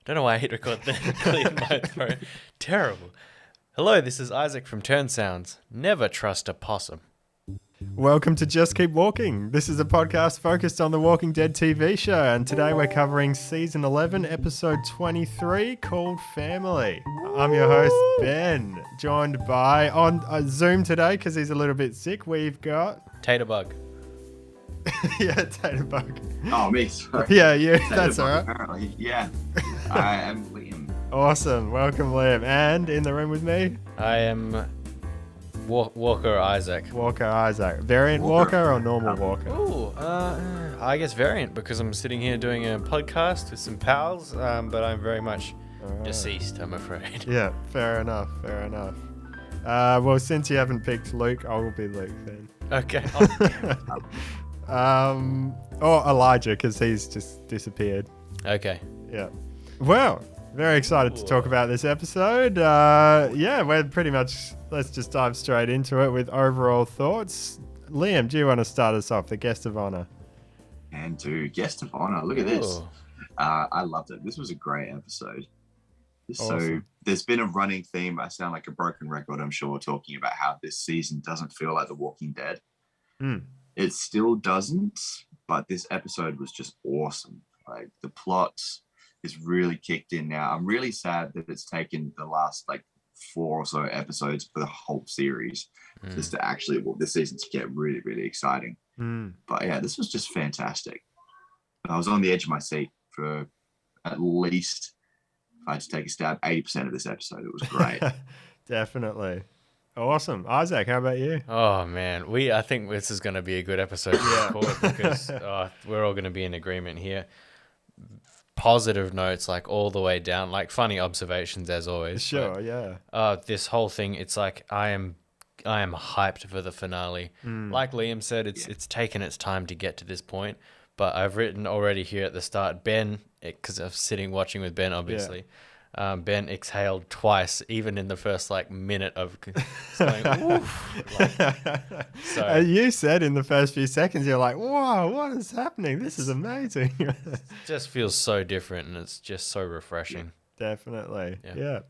Don't know why I hit record then. Cleared my throat. Terrible. Hello, this is Isaac from Turn Sounds. Never trust a possum. Welcome to Just Keep Walking. This is a podcast focused on the Walking Dead TV show, and today we're covering season 11, episode 23, called Family. I'm your host, Ben, joined by, on Zoom today, because he's a little bit sick, we've got... Taterbug. Yeah, Taterbug. Oh, me, sorry. Yeah, you. Taterbug, That's all right. Apparently, yeah. I am Liam. Awesome. Welcome, Liam. And in the room with me, I am Walker Isaac. Walker Isaac. Variant Walker or normal Walker? Ooh, I guess variant because I'm sitting here doing a podcast with some pals, but I'm very much deceased, I'm afraid. Yeah, fair enough, fair enough. Well, since you haven't picked Luke, I will be Luke then. Okay. Or Elijah, because he's just disappeared. Okay. Yeah. Well, very excited to talk about this episode. Yeah, we're pretty much, let's just dive straight into it with overall thoughts. Liam, do you want to start us off, the guest of honor? And to guest of honor, look at this. Ooh. I loved it. This was a great episode. So Awesome. there's been a running theme. I sound like a broken record, I'm sure, talking about how this season doesn't feel like The Walking Dead. It still doesn't, but this episode was just awesome. Like, the plot is really kicked in now. I'm really sad that it's taken the last 4 or so episodes for the whole series just to actually, this season to get really, really exciting. But yeah, this was just fantastic. I was on the edge of my seat for at least, if I had to take a stab, 80% of this episode. It was great. Definitely. Awesome. Isaac, how about you? Oh man, I think this is going to be a good episode to record because we're all going to be in agreement here. Positive notes, like all the way down, like funny observations as always. Sure, but, yeah. this whole thing, it's like I am hyped for the finale. Like Liam said, it's taken its time to get to this point, but I've written already here at the start, Ben, because I'm sitting watching with Ben, obviously. Ben exhaled twice, even in the first minute of going, oof. So You said in the first few seconds, you're like, "Wow, what is happening? This is amazing." it just feels so different, and it's just so refreshing. Definitely, Yeah.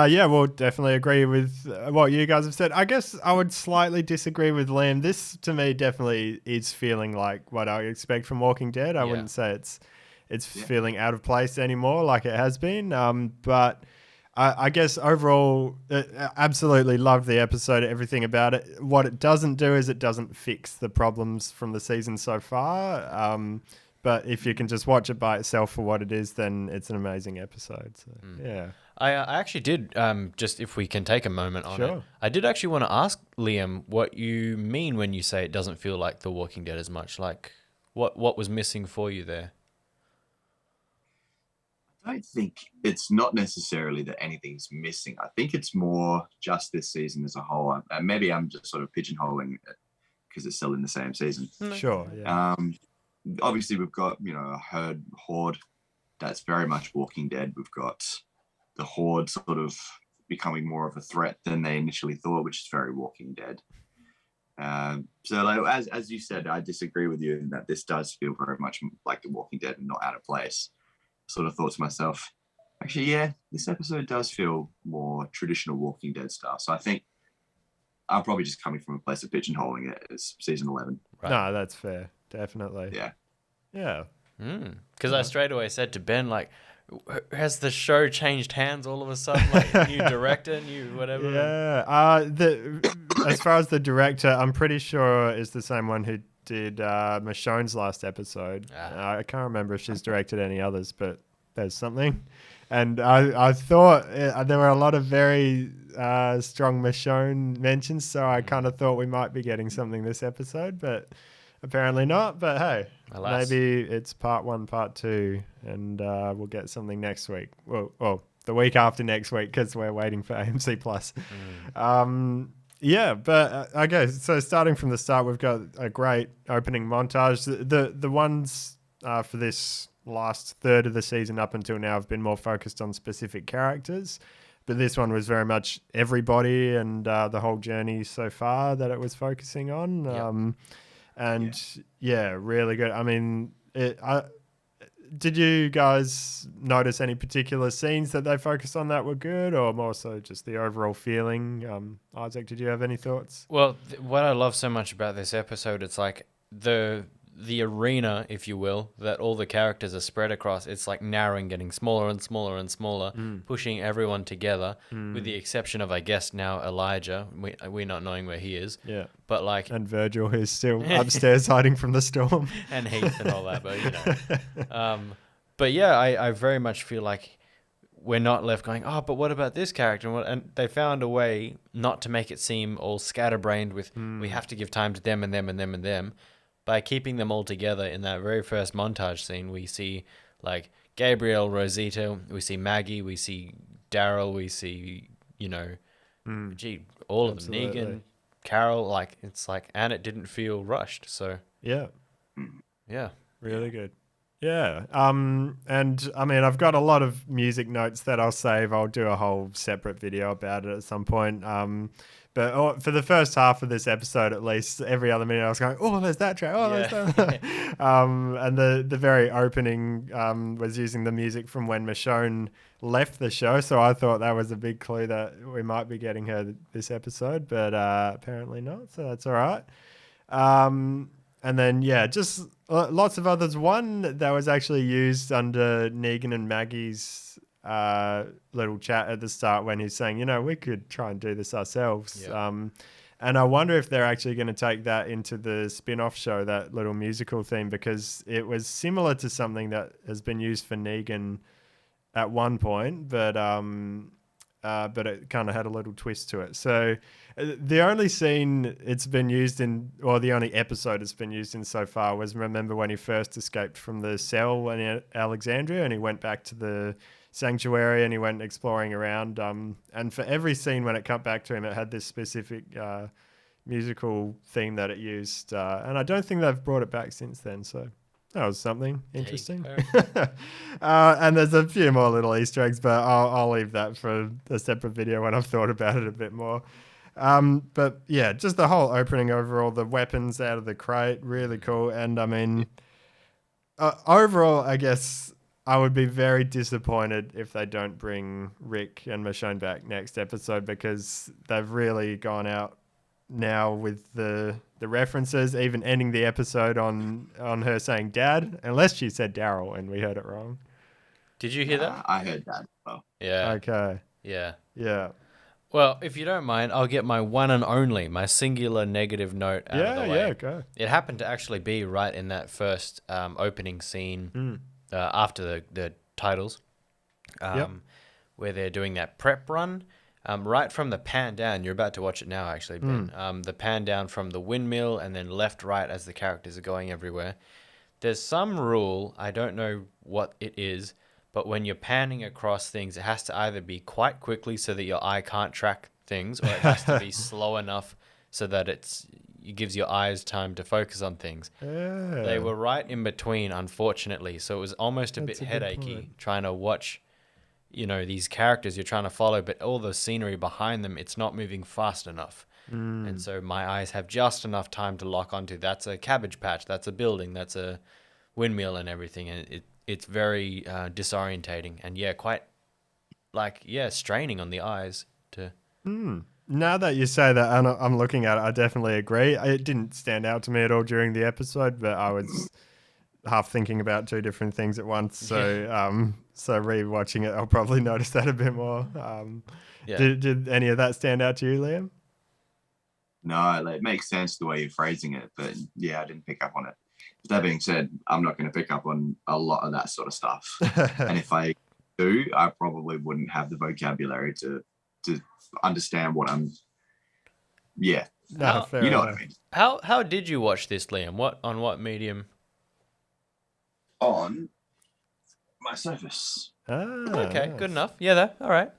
yeah. We'll definitely agree with what you guys have said. I guess I would slightly disagree with Liam. This, to me, definitely is feeling like what I expect from Walking Dead. I wouldn't say it's feeling out of place anymore like it has been. But I guess overall, absolutely loved the episode, everything about it. What it doesn't do is it doesn't fix the problems from the season so far. But if you can just watch it by itself for what it is, then it's an amazing episode. So, yeah. I actually did, just if we can take a moment on Sure. it, I did actually want to ask Liam what you mean when you say it doesn't feel like The Walking Dead as much. Like, what was missing for you there? I don't think it's not necessarily that anything's missing. I think it's more just this season as a whole. Maybe I'm just sort of pigeonholing it because it's still in the same season. Sure, yeah. Obviously, we've got, a horde that's very much Walking Dead. We've got the horde sort of becoming more of a threat than they initially thought, which is very Walking Dead. So as you said, I disagree with you in that this does feel very much like The Walking Dead and not out of place. Sort of thought to myself, actually, yeah, this episode does feel more traditional Walking Dead style. So I think I'm probably just coming from a place of pigeonholing it as season 11. Right. No, that's fair. Definitely. Yeah. Yeah. Because I straight away said to Ben, has the show changed hands all of a sudden? Like, new director, new whatever? Yeah. As far as the director, I'm pretty sure is the same one who did Michonne's last episode. I can't remember if she's directed any others, but there's something. And I thought there were a lot of very strong Michonne mentions, so I kind of thought we might be getting something this episode, but apparently not. But hey, Alas. maybe it's part 1, part 2, and we'll get something next week. Well, the week after next week, because we're waiting for AMC Plus. Yeah, but okay, so starting from the start, we've got a great opening montage. The ones for this last third of the season up until now have been more focused on specific characters, but this one was very much everybody and the whole journey so far that it was focusing on. And yeah, really good. I mean, did you guys notice any particular scenes that they focused on that were good, or more so just the overall feeling? Isaac, did you have any thoughts? Well, what I love so much about this episode, it's like the arena, if you will, that all the characters are spread across. It's like narrowing, getting smaller and smaller and smaller, pushing everyone together, with the exception of, I guess, now Elijah. We're not knowing where he is. Yeah. But like, And Virgil, who's still upstairs hiding from the storm. and Heath and all that, but you know. But yeah, I very much feel like we're not left going, oh, but what about this character? And they found a way not to make it seem all scatterbrained with, we have to give time to them and them and them and them. By keeping them all together in that very first montage scene, we see like Gabriel, Rosita, we see Maggie, we see Daryl, we see, you know, all of them, Negan, Carol, like, it's like, and it didn't feel rushed. So, yeah. Yeah. Really good. Yeah. And I mean, I've got a lot of music notes that I'll save. I'll do a whole separate video about it at some point. But for the first half of this episode, at least, every other minute I was going, oh, there's that track. Oh, there's that. And the very opening was using the music from when Michonne left the show. So I thought that was a big clue that we might be getting her this episode, but apparently not. So that's all right. And then, yeah, just lots of others. One that was actually used under Negan and Maggie's little chat at the start when he's saying, you know, we could try and do this ourselves. Yeah. And I wonder if they're actually going to take that into the spin-off show, that little musical theme, because it was similar to something that has been used for Negan at one point, but it kind of had a little twist to it. So the only scene it's been used in, or the only episode it's been used in so far, was, remember when he first escaped from the cell in Alexandria and he went back to the sanctuary and he went exploring around. And for every scene when it cut back to him, it had this specific musical theme that it used. And I don't think they've brought it back since then. So that was something interesting. And there's a few more little Easter eggs, but I'll leave that for a separate video when I've thought about it a bit more. But yeah, just the whole opening overall, the weapons out of the crate, really cool. And I mean, overall, I guess I would be very disappointed if they don't bring Rick and Michonne back next episode, because they've really gone out now with the references, even ending the episode on her saying dad, unless she said Daryl and we heard it wrong. Did you hear that? I heard that. Oh. Yeah. Okay. Yeah. Yeah. Well, if you don't mind, I'll get my one and only, my singular negative note out of the way. Yeah, go. It happened to actually be right in that first opening scene after the titles, where they're doing that prep run. Right from the pan down, you're about to watch it now, actually, Ben. The pan down from the windmill and then left, right as the characters are going everywhere. There's some rule, I don't know what it is, but when you're panning across things, it has to either be quite quickly so that your eye can't track things, or it has to be slow enough so that it gives your eyes time to focus on things. Yeah. They were right in between, unfortunately, so it was almost a bit headachy trying to watch, you know, these characters you're trying to follow, but all the scenery behind them, it's not moving fast enough. And so my eyes have just enough time to lock onto, that's a cabbage patch, that's a building, that's a windmill and everything. And it's very disorientating and quite straining on the eyes to... Now that you say that, and I'm looking at it, I definitely agree. It didn't stand out to me at all during the episode, but I was half thinking about two different things at once. So, so re-watching it, I'll probably notice that a bit more. Did any of that stand out to you, Liam? No, it makes sense the way you're phrasing it, but yeah, I didn't pick up on it. That being said, I'm not going to pick up on a lot of that sort of stuff. And if I do, I probably wouldn't have the vocabulary to understand what I'm... Yeah. No, fair you know enough. what I mean. How did you watch this, Liam? On what medium? On my Surface. Okay, Nice. good enough. Yeah, all right.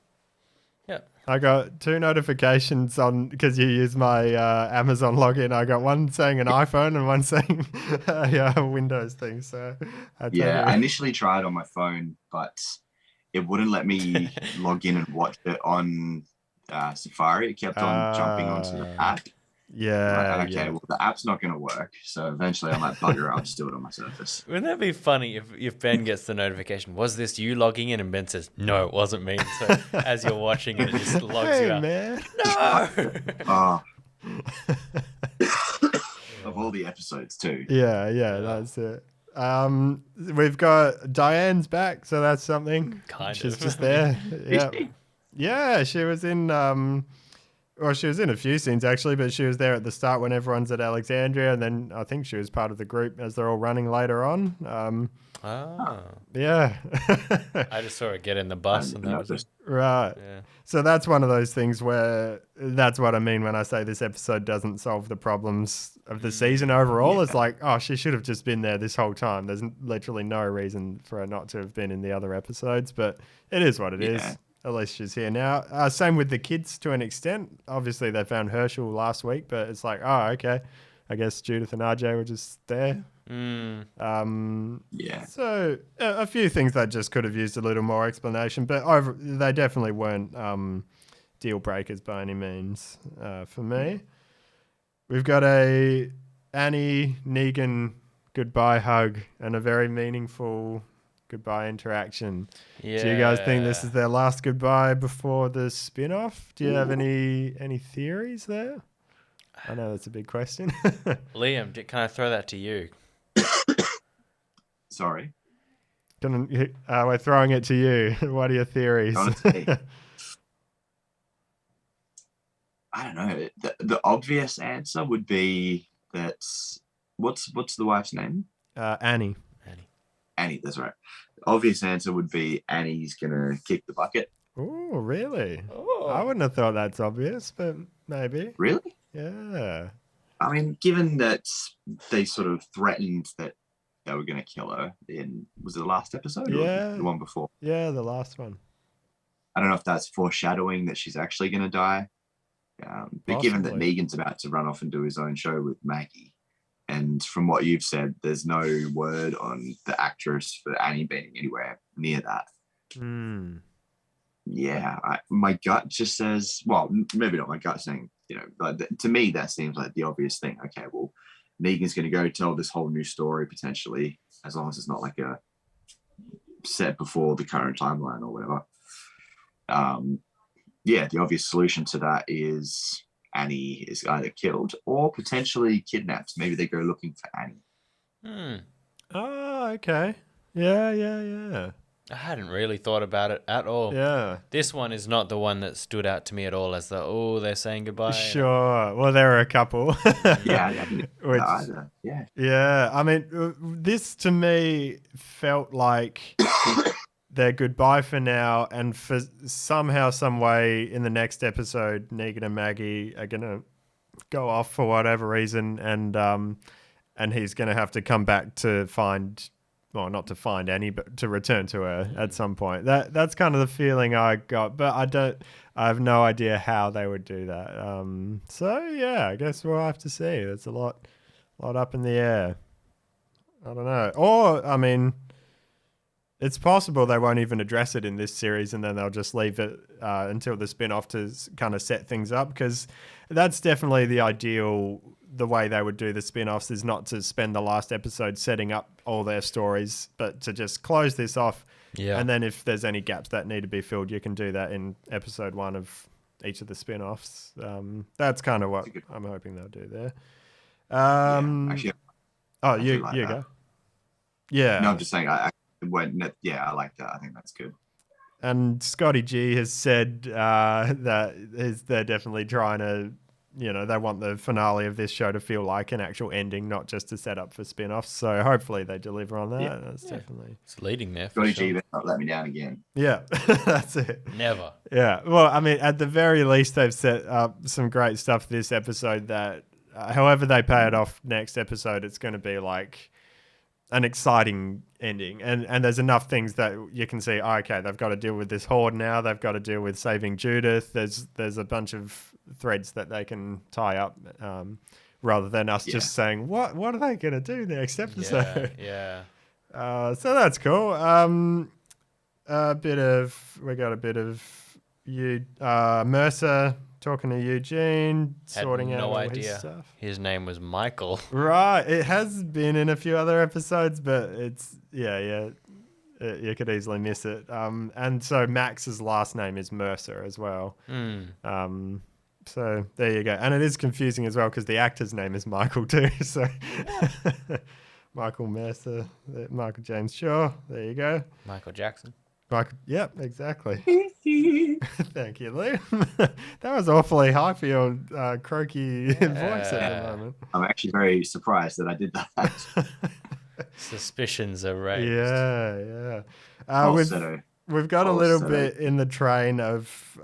Yeah. I got two notifications on, because you use my Amazon login. I got one saying an iPhone and one saying a Windows thing. So I initially tried on my phone, but it wouldn't let me log in and watch it on Safari. It kept on jumping onto the app. Yeah, Like, okay, yeah. well, the app's not going to work. So eventually I might bugger out, just do it on my Surface. Wouldn't that be funny if Ben gets the notification? Was this you logging in? And Ben says, "No, it wasn't me." So as you're watching it, it just logs Hey, you out. man. No. Oh, of all the episodes too. Yeah, that's it. We've got Diane's back, so that's something. Kind She's of. just there. Yeah. she? Yeah, she was in well, she was in a few scenes actually, but she was there at the start when everyone's at Alexandria, and then I think she was part of the group as they're all running later on. Oh. Yeah. I just saw her get in the bus, and that was it. Right. Yeah. So that's one of those things where that's what I mean when I say this episode doesn't solve the problems of the season overall. Yeah. It's like, oh, she should have just been there this whole time. There's literally no reason for her not to have been in the other episodes, but it is what it is. Yeah. At least she's here now. Same with the kids to an extent. Obviously, they found Herschel last week, but it's like, oh, okay. I guess Judith and RJ were just there. Yeah. So a few things that just could have used a little more explanation, but they definitely weren't deal breakers by any means for me. We've got a Annie Negan goodbye hug and a very meaningful goodbye interaction. Yeah. Do you guys think this is their last goodbye before the spin-off? Do you have any theories there? I know that's a big question. Liam, can I throw that to you? Sorry. We're throwing it to you. What are your theories? Honestly, I don't know. The obvious answer would be that what's the wife's name? Annie. Annie, that's right. The obvious answer would be Annie's gonna kick the bucket. Oh, really? Oh. I wouldn't have thought that's obvious, but maybe. Really? Yeah. I mean, given that they sort of threatened that they were gonna kill her was it the last episode? Yeah. Or the one before? Yeah, the last one. I don't know if that's foreshadowing that she's actually gonna die. But given that Possibly. Negan's about to run off and do his own show with Maggie, and from what you've said, there's no word on the actress for Annie being anywhere near that. Yeah, my gut just says, well, maybe not my gut saying, but to me, that seems like the obvious thing. Okay, well, Negan's going to go tell this whole new story potentially, as long as it's not like a set before the current timeline or whatever. Yeah, the obvious solution to that is Annie is either killed or potentially kidnapped. Maybe they go looking for Annie. Oh, okay. Yeah. I hadn't really thought about it at all. Yeah. This one is not the one that stood out to me at all as they're saying goodbye. Sure. Well, there are a couple. Yeah, I didn't Which- either. Yeah. Yeah. I mean, this to me felt like their goodbye for now, and for somehow, some way, in the next episode, Negan and Maggie are gonna go off for whatever reason, and he's gonna have to come back to find, well, not to find Annie, but to return to her at some point. That's kind of the feeling I got, but I have no idea how they would do that. So yeah, I guess we'll have to see. It's a lot up in the air. I don't know, or I mean. It's possible they won't even address it in this series, and then they'll just leave it until the spin-off to kind of set things up, because that's definitely the ideal. The way they would do the spin-offs is not to spend the last episode setting up all their stories, but to just close this off. Yeah. And then if there's any gaps that need to be filled, you can do that in episode 1 of each of the spin-offs. That's kind of what I'm hoping they'll do there. Actually, you like go. that. Yeah. No, I'm just saying. I like that. I think that's good. And Scotty G has said that they're definitely trying to, they want the finale of this show to feel like an actual ending, not just a setup for spin-offs. So hopefully they deliver on that. Yeah. That's definitely... It's leading there. Scotty For sure. G, better not let me down again. Yeah, that's it. Never. Yeah. Well, I mean, at the very least, they've set up some great stuff this episode that, however they pay it off next episode, it's going to be like an exciting ending, and there's enough things that you can see, okay, they've got to deal with this horde now, they've got to deal with saving Judith, there's a bunch of threads that they can tie up, rather than us just saying what are they going to do next episode. Yeah. So that's cool. We got a bit of you Mercer talking to Eugene, Had sorting out no all his idea stuff. his name was Michael. Right, it has been in a few other episodes, but it's you could easily miss it. And so Max's last name is Mercer as well. So there you go, and it is confusing as well because the actor's name is Michael too. So Michael Mercer, Michael James Shaw. There you go. Michael Jackson. Michael, yep, exactly. Thank you, Liam. That was awfully high for your croaky voice at the moment. I'm actually very surprised that I did that. Suspicions are raised. Yeah. We've got a little bit in the train of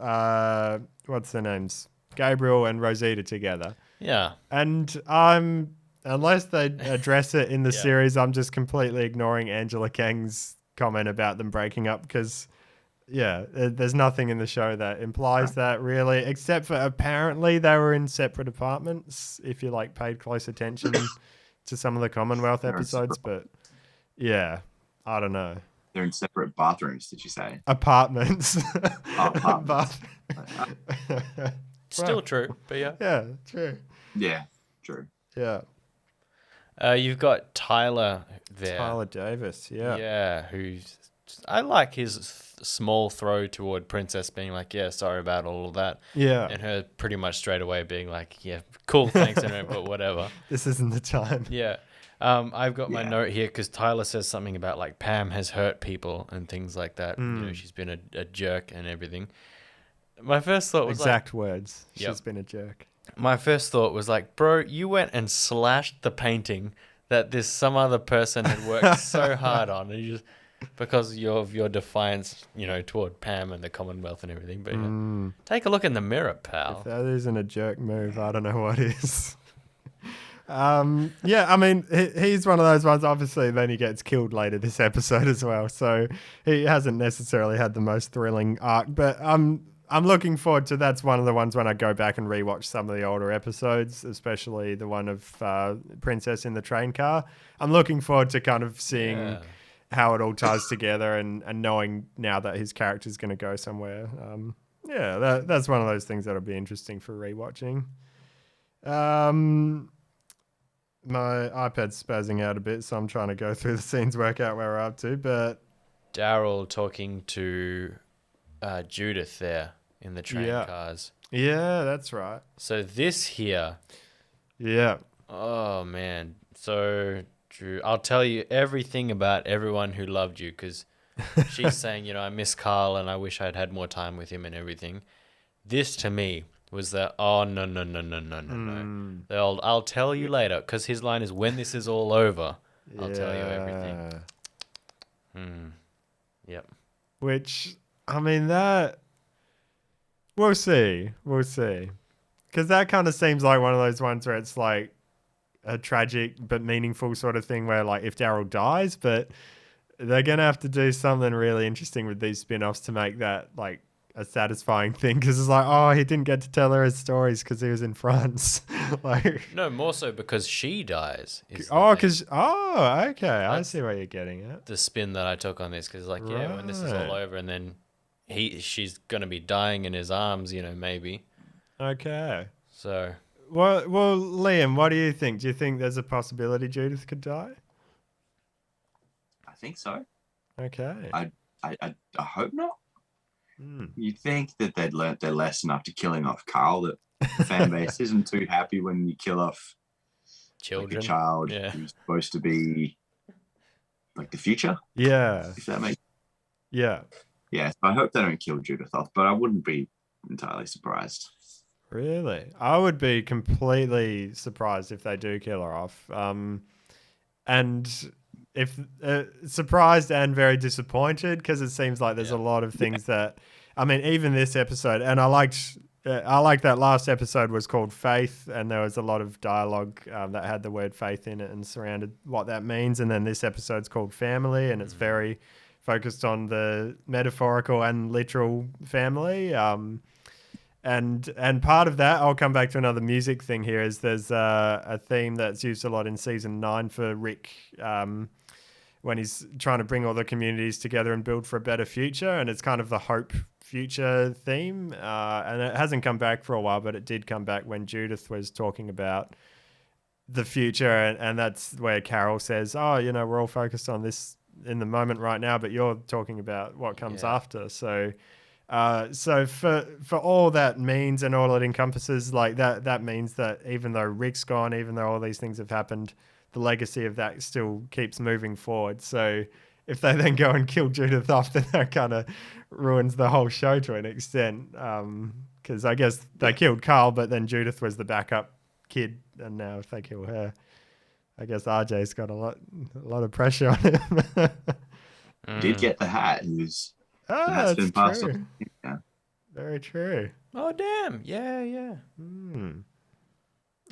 what's their names? Gabriel and Rosita together. Yeah. And unless they address it in the series, I'm just completely ignoring Angela Kang's comment about them breaking up because there's nothing in the show that implies that really, except for apparently they were in separate apartments if you like paid close attention to some of the Commonwealth episodes. But I don't know. They're in separate bathrooms, did you say? Apartments. Apartments. Still true, but yeah. Yeah, true. Yeah, true. Yeah. You've got Tyler there. Tyler Davis, yeah. Yeah, who's... I like his small throw toward Princess being like, yeah, sorry about all of that. Yeah. And her pretty much straight away being like, yeah, cool, thanks, but whatever. This isn't the time. Yeah. I've got my note here because Tyler says something about like Pam has hurt people and things like that. You know, she's been a jerk and everything. My first thought was exact words. She's been a jerk. My first thought was like, bro, you went and slashed the painting that some other person had worked so hard on, and you just because of your defiance, toward Pam and the Commonwealth and everything. But take a look in the mirror, pal. If that isn't a jerk move, I don't know what is. I mean, he's one of those ones. Obviously, then he gets killed later this episode as well, so he hasn't necessarily had the most thrilling arc. But I'm looking forward to that's one of the ones when I go back and rewatch some of the older episodes, especially the one of Princess in the train car. I'm looking forward to kind of seeing how it all ties together and knowing now that his character's going to go somewhere. That's one of those things that'll be interesting for rewatching. My iPad's spazzing out a bit, so I'm trying to go through the scenes, work out where we're up to. But Daryl talking to Judith there in the train cars. Yeah, that's right. So this here. Yeah. Oh, man. So, Drew, I'll tell you everything about everyone who loved you because she's saying, I miss Carl and I wish I'd had more time with him and everything. This to me was the, oh, no. The old, I'll tell you later, because his line is, when this is all over, I'll tell you everything. Yep. Which, I mean, that, we'll see. Because that kind of seems like one of those ones where it's like a tragic but meaningful sort of thing where, like, if Daryl dies, but they're going to have to do something really interesting with these spin-offs to make that, like, a satisfying thing, because it's like, oh, he didn't get to tell her his stories because he was in France. Like, no, more so because she dies. Okay, I see what you're getting at. The spin that I took on this, because like, when this is all over, and then she's gonna be dying in his arms, maybe. Okay. So. Well, Liam, what do you think? Do you think there's a possibility Judith could die? I think so. Okay. I hope not. You'd think that they'd learnt their lesson after killing off Carl, that the fan base isn't too happy when you kill off children, like a child who's supposed to be like the future. Yeah. If that makes Yeah. Yeah, so I hope they don't kill Judith off, but I wouldn't be entirely surprised. Really? I would be completely surprised if they do kill her off. And if surprised and very disappointed, because it seems like there's a lot of things that, I mean, even this episode, and I liked that last episode was called Faith, and there was a lot of dialogue that had the word faith in it and surrounded what that means. And then this episode's called Family, and it's very focused on the metaphorical and literal family. And part of that, I'll come back to another music thing here, is there's a theme that's used a lot in season 9 for Rick when he's trying to bring all the communities together and build for a better future. And it's kind of the hope future theme. And it hasn't come back for a while, but it did come back when Judith was talking about the future. And that's where Carol says, oh, you know, we're all focused on this in the moment right now, but you're talking about what comes after. So for all that means and all it encompasses, like that means that even though Rick's gone, even though all these things have happened, the legacy of that still keeps moving forward. So if they then go and kill Judith off, then that kind of ruins the whole show to an extent. Because I guess they killed Carl, but then Judith was the backup kid, and now if they kill her, I guess RJ's got a lot of pressure on him. Did get the hat, who's that's been passed true. on. Yeah. Very true. Oh damn! Yeah.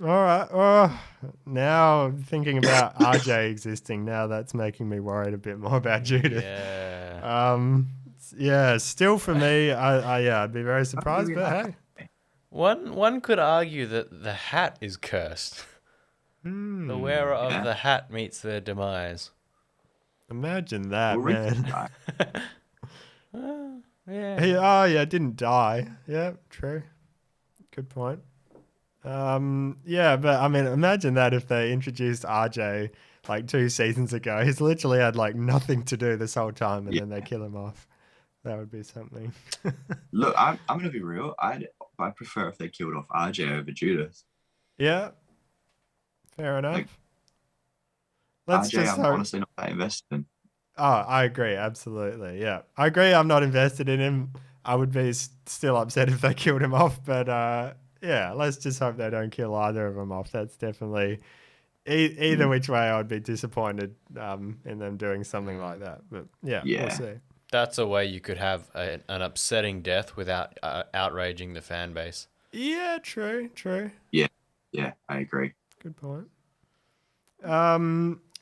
All right. Oh, now thinking about RJ existing, now that's making me worried a bit more about Judith. Yeah. Still for me, I'd be very surprised, but hey. One could argue that the hat is cursed. The wearer of the hat meets their demise. Imagine that, Well, Rick man. Yeah. He didn't die. Yeah, true. Good point. But I mean, imagine that if they introduced RJ like 2 seasons ago. He's literally had like nothing to do this whole time, and then they kill him off. That would be something. Look, I'm going to be real. I'd prefer if they killed off RJ over Judith. Yeah. Fair enough. Like, Let's RJ, just I'm hope. honestly not that invested in. Oh, I agree. Absolutely. Yeah. I agree. I'm not invested in him. I would be still upset if they killed him off. But let's just hope they don't kill either of them off. That's definitely either which way I'd be disappointed in them doing something like that. But yeah. We'll see. That's a way you could have an upsetting death without outraging the fan base. Yeah, true. Yeah, I agree. Good point.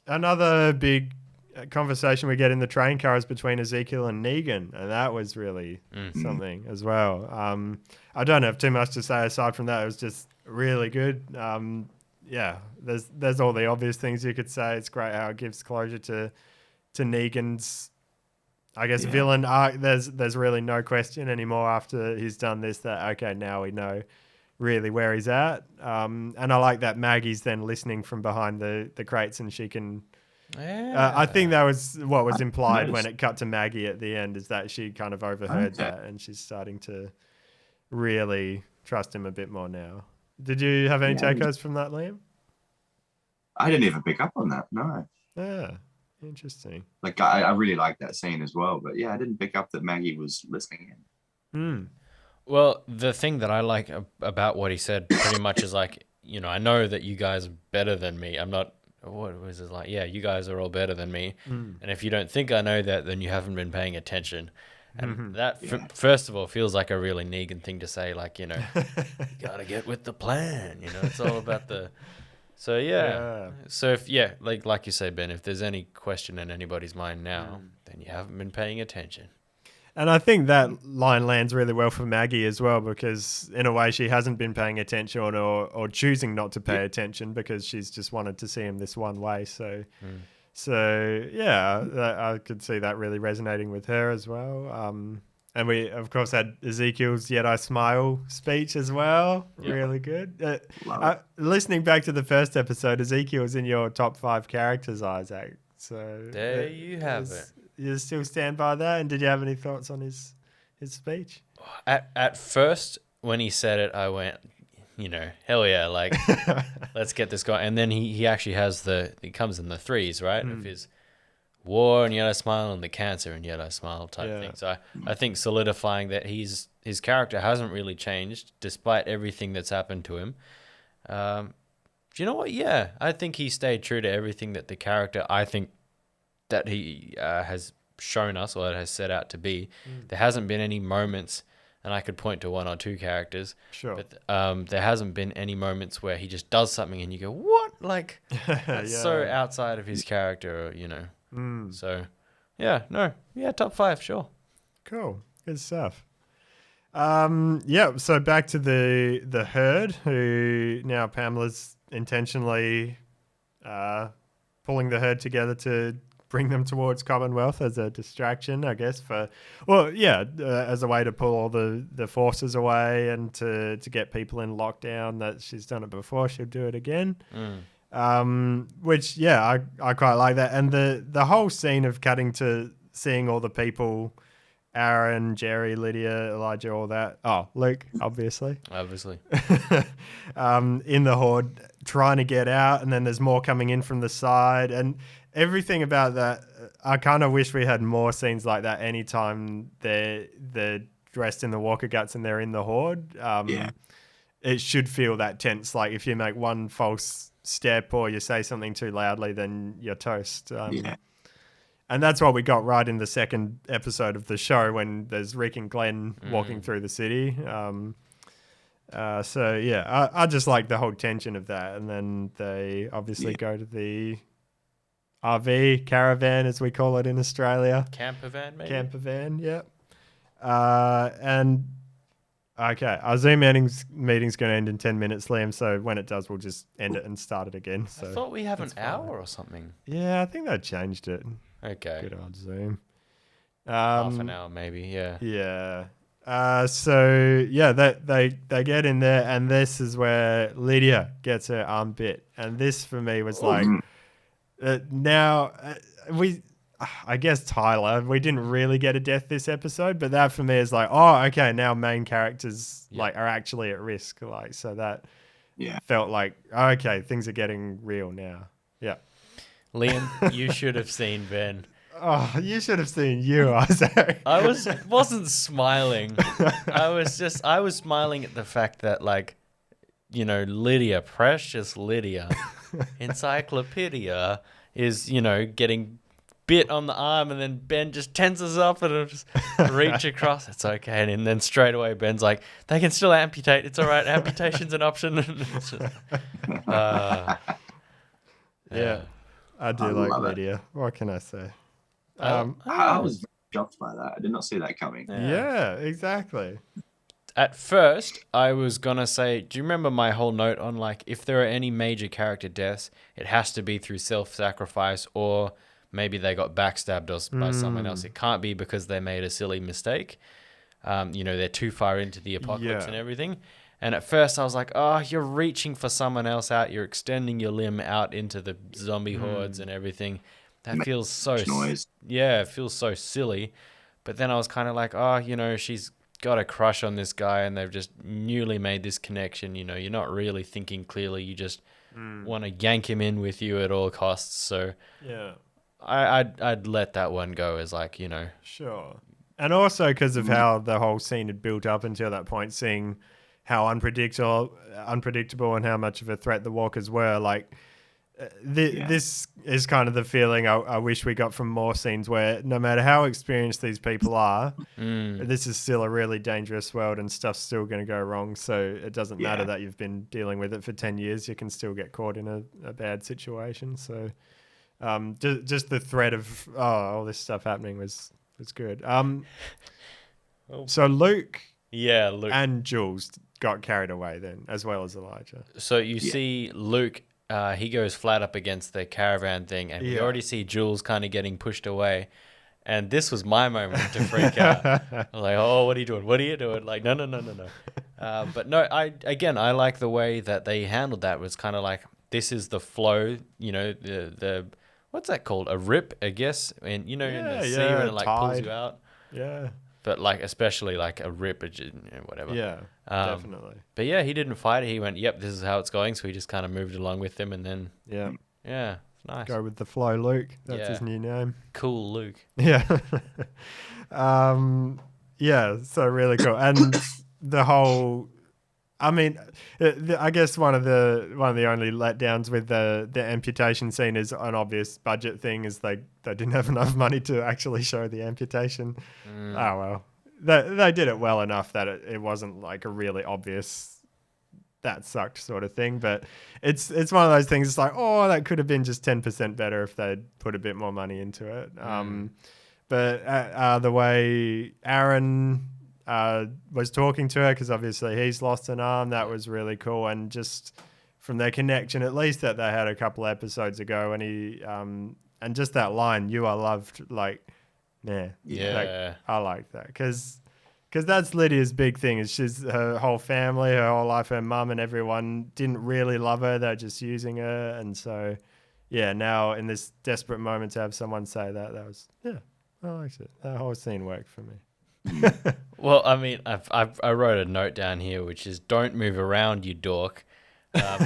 Another big conversation we get in the train car is between Ezekiel and Negan, and that was really something as well. I don't have too much to say aside from that. It was just really good. There's all the obvious things you could say. It's great how it gives closure to Negan's, I guess, villain arc. There's really no question anymore after he's done this that, okay, now we know really where he's at. And I like that Maggie's then listening from behind the crates, and she can... I think that was what was implied when it cut to Maggie at the end, is that she kind of overheard that, and she's starting to really trust him a bit more now. Did you have any takeaways from that, Liam? I didn't even pick up on that, no. Yeah, interesting. Like, I really liked that scene as well, but yeah, I didn't pick up that Maggie was listening in. Well, the thing that I like about what he said pretty much is like, you know, I know that you guys are better than me. I'm not... What was it like? Yeah, you guys are all better than me. And if you don't think I know that, then you haven't been paying attention. And that, first of all, feels like a really Negan thing to say. Like, you know, you got to get with the plan. You know, it's all about the... So, yeah. So, like you say, Ben, if there's any question in anybody's mind now, then you haven't been paying attention. And I think that line lands really well for Maggie as well, because in a way she hasn't been paying attention or choosing not to pay attention because she's just wanted to see him this one way. So I could see that really resonating with her as well. And we, of course, had Ezekiel's Yet I Smile speech as well. Yeah. Really good. Listening back to the first episode, Ezekiel's in your top 5 characters, Isaac. So there you have it. You still stand by that? And did you have any thoughts on his speech? At first, when he said it, I went, you know, hell yeah, like, let's get this guy. And then he actually has he comes in the 3s, right? Of his war and Yet I Smile and the cancer and Yet I Smile type thing. So I think solidifying that his character hasn't really changed despite everything that's happened to him. Do you know what? Yeah, I think he stayed true to everything that the character, I think, that he has shown us or has set out to be. There hasn't been any moments, and I could point to 1 or 2 characters, but there hasn't been any moments where he just does something and you go, what? Like, that's so outside of his character, you know. So, top 5, sure. Cool. Good stuff. So back to the herd, who now Pamela's intentionally pulling the herd together to bring them towards Commonwealth as a distraction, I guess, as a way to pull all the forces away and to get people in lockdown. That she's done it before, she'll do it again. Which, I quite like that. And the whole scene of cutting to seeing all the people, Aaron, Jerry, Lydia, Elijah, all that. Oh, Luke, obviously. In the horde, trying to get out, and then there's more coming in from the side, and everything about that. I kind of wish we had more scenes like that anytime they're dressed in the Walker Guts and they're in the horde. It should feel that tense. Like if you make one false step or you say something too loudly, then you're toast. And that's what we got right in the second episode of the show when there's Rick and Glenn walking through the city. I just like the whole tension of that. And then they obviously go to the RV caravan, as we call it in Australia. Camper van, maybe? Camper van, yeah. Our Zoom meeting's going to end in 10 minutes, Liam. So when it does, we'll just end it and start it again. So I thought we have an hour or something. Yeah, I think they changed it. Okay. Good old Zoom. Half an hour, maybe. Yeah. Yeah. They get in there, and this is where Lydia gets her arm bit, and this for me was like, I guess Tyler, we didn't really get a death this episode, but that for me is like, oh, okay, now main characters are actually at risk, like, so that felt like, okay, things are getting real now. Yeah. Liam, you should have seen Ben. Oh, you should have seen you, Isaac. I wasn't smiling. I was smiling at the fact that, like, Lydia, precious Lydia, Encyclopedia, is, getting bit on the arm, and then Ben just tenses up and it'll just reach across. It's okay. And then straight away Ben's like, they can still amputate. It's all right. Amputation's an option. It's just, yeah. I do like Lydia. What can I say? I was shocked by that. I did not see that coming. Yeah, exactly. At first, I was going to say, do you remember my whole note on, like, if there are any major character deaths, it has to be through self-sacrifice, or maybe they got backstabbed by someone else. It can't be because they made a silly mistake. They're too far into the apocalypse and everything. And at first I was like, oh, you're reaching for someone else out. You're extending your limb out into the zombie hordes and everything. That feels so noise. Yeah, it feels so silly. But then I was kind of like, oh, she's got a crush on this guy and they've just newly made this connection. You're not really thinking clearly. You just want to yank him in with you at all costs. So yeah, I'd let that one go as like, Sure. And also because of how the whole scene had built up until that point, seeing how unpredictable and how much of a threat the walkers were. Like, this is kind of the feeling I wish we got from more scenes where no matter how experienced these people are, this is still a really dangerous world and stuff's still going to go wrong. So it doesn't matter that you've been dealing with it for 10 years. You can still get caught in a bad situation. So just the threat of all this stuff happening was good. So Luke and Jules got carried away then, as well as Elijah. So you see Luke, he goes flat up against the caravan thing, and we already see Jules kind of getting pushed away. And this was my moment to freak out. I'm like, oh, what are you doing? What are you doing? Like, no. But no, I like the way that they handled that. It was kind of like, this is the flow, the what's that called? A rip, I guess. And, in the sea when it like pulls you out. Yeah. But like, especially like a rip, whatever. Yeah, definitely. But yeah, he didn't fight it. He went, yep, this is how it's going. So he just kind of moved along with them, and then yeah, nice. Go with the flow, Luke. That's his new name. Cool, Luke. Yeah. So really cool. And the whole, I mean, I guess one of the only letdowns with the amputation scene is an obvious budget thing, is they didn't have enough money to actually show the amputation. Oh well, they did it well enough that it wasn't like a really obvious that sucked sort of thing. But it's one of those things. It's like, oh, that could have been just 10% better if they'd put a bit more money into it. But the way Aaron was talking to her, because obviously he's lost an arm, that was really cool. And just from their connection, at least that they had a couple episodes ago, when he and just that line, "You are loved," like, yeah, Yeah. I like that because that's Lydia's big thing. Is she's her whole family, her whole life, her mum and everyone didn't really love her. They're just using her, and so yeah. Now in this desperate moment to have someone say that was I liked it. That whole scene worked for me. Well, I mean, I wrote a note down here, which is "Don't move around, you dork."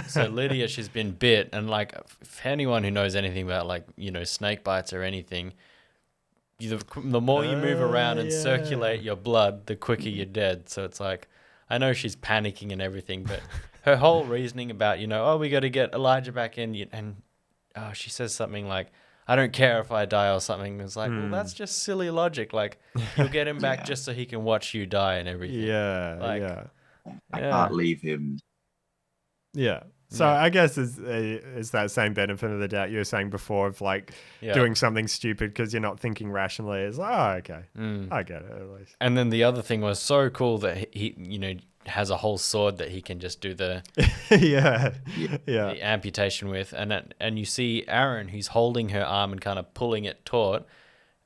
So Lydia, she's been bit, and like, for anyone who knows anything about like snake bites or anything, the more you move around and circulate your blood, the quicker you're dead. So it's like, I know she's panicking and everything, but her whole reasoning about we got to get Elijah back in, and she says something like, I don't care if I die or something. It's like, well, that's just silly logic. Like, you'll get him back just so he can watch you die and everything. Yeah, like, I can't leave him. Yeah. So I guess it's that same benefit of the doubt you were saying before of like doing something stupid because you're not thinking rationally. It's like, oh, okay, I get it at least. And then the other thing was so cool that he has a whole sword that he can just do the the amputation with, and you see Aaron who's holding her arm and kind of pulling it taut.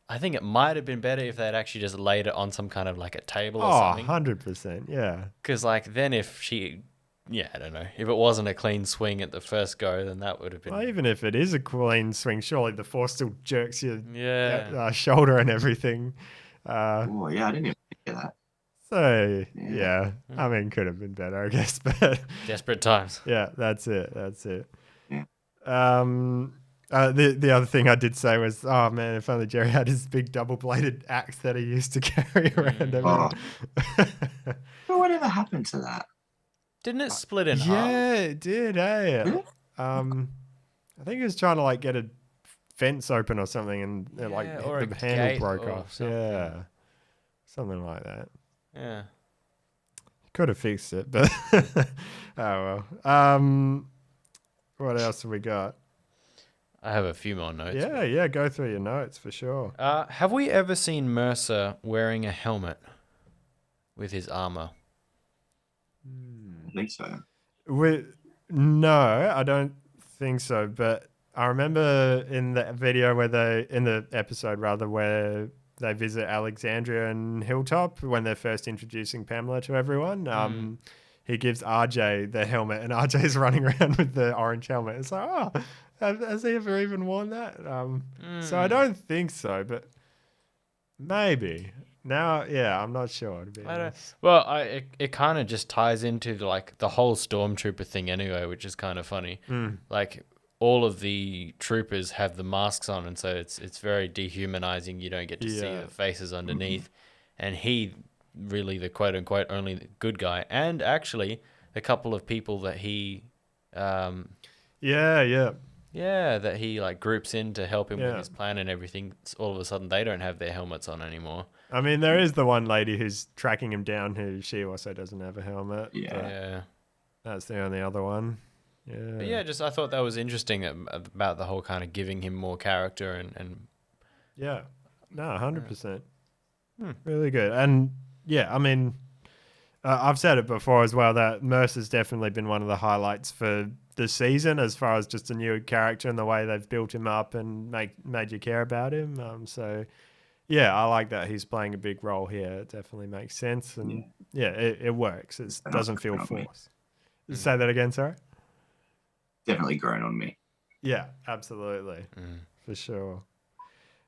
I think it might have been better if they'd actually just laid it on some kind of like a table or something. 100%, yeah. Because like then if she. Yeah, I don't know. If it wasn't a clean swing at the first go, then that would have been... Well, even if it is a clean swing, surely the force still jerks your shoulder and everything. Oh, yeah, I didn't even think of that. So, yeah. I mean, could have been better, I guess. But desperate times. Yeah, that's it. Yeah. The other thing I did say was, oh, man, if only Jerry had his big double-bladed axe that he used to carry around everywhere. Well, whatever happened to that? Didn't it split in half? Yeah, it did, eh? Really? I think he was trying to like get a fence open or something, and or the a handle gate broke or off. something. Yeah, something like that. Yeah. Could have fixed it, but oh well. What else have we got? I have a few more notes. Yeah, go through your notes for sure. Have we ever seen Mercer wearing a helmet with his armor? I think so. No, I don't think so. But I remember in the video in the episode where they visit Alexandria and Hilltop when they're first introducing Pamela to everyone. He gives RJ the helmet, and RJ's running around with the orange helmet. It's like, oh, has he ever even worn that? So I don't think so, but maybe. Now, I'm not sure. To be honest. It kind of just ties into like the whole Stormtrooper thing anyway, which is kind of funny. Like all of the troopers have the masks on, and so it's very dehumanizing. You don't get to see the faces underneath, and he really the quote unquote only good guy, and actually a couple of people that he, that he like groups in to help him with his plan and everything. All of a sudden, they don't have their helmets on anymore. I mean, there is the one lady who's tracking him down who she also doesn't have a helmet. Yeah. That's the only other one. Yeah. But I thought that was interesting about the whole kind of giving him more character and yeah. No, 100%. Really good. And yeah, I mean, I've said it before as well that Mercer's definitely been one of the highlights for the season as far as just a new character and the way they've built him up and made you care about him. So yeah, I like that he's playing a big role here. It definitely makes sense. And it works. It doesn't feel forced. Say that again, sorry? Definitely grown on me. Yeah, absolutely. For sure.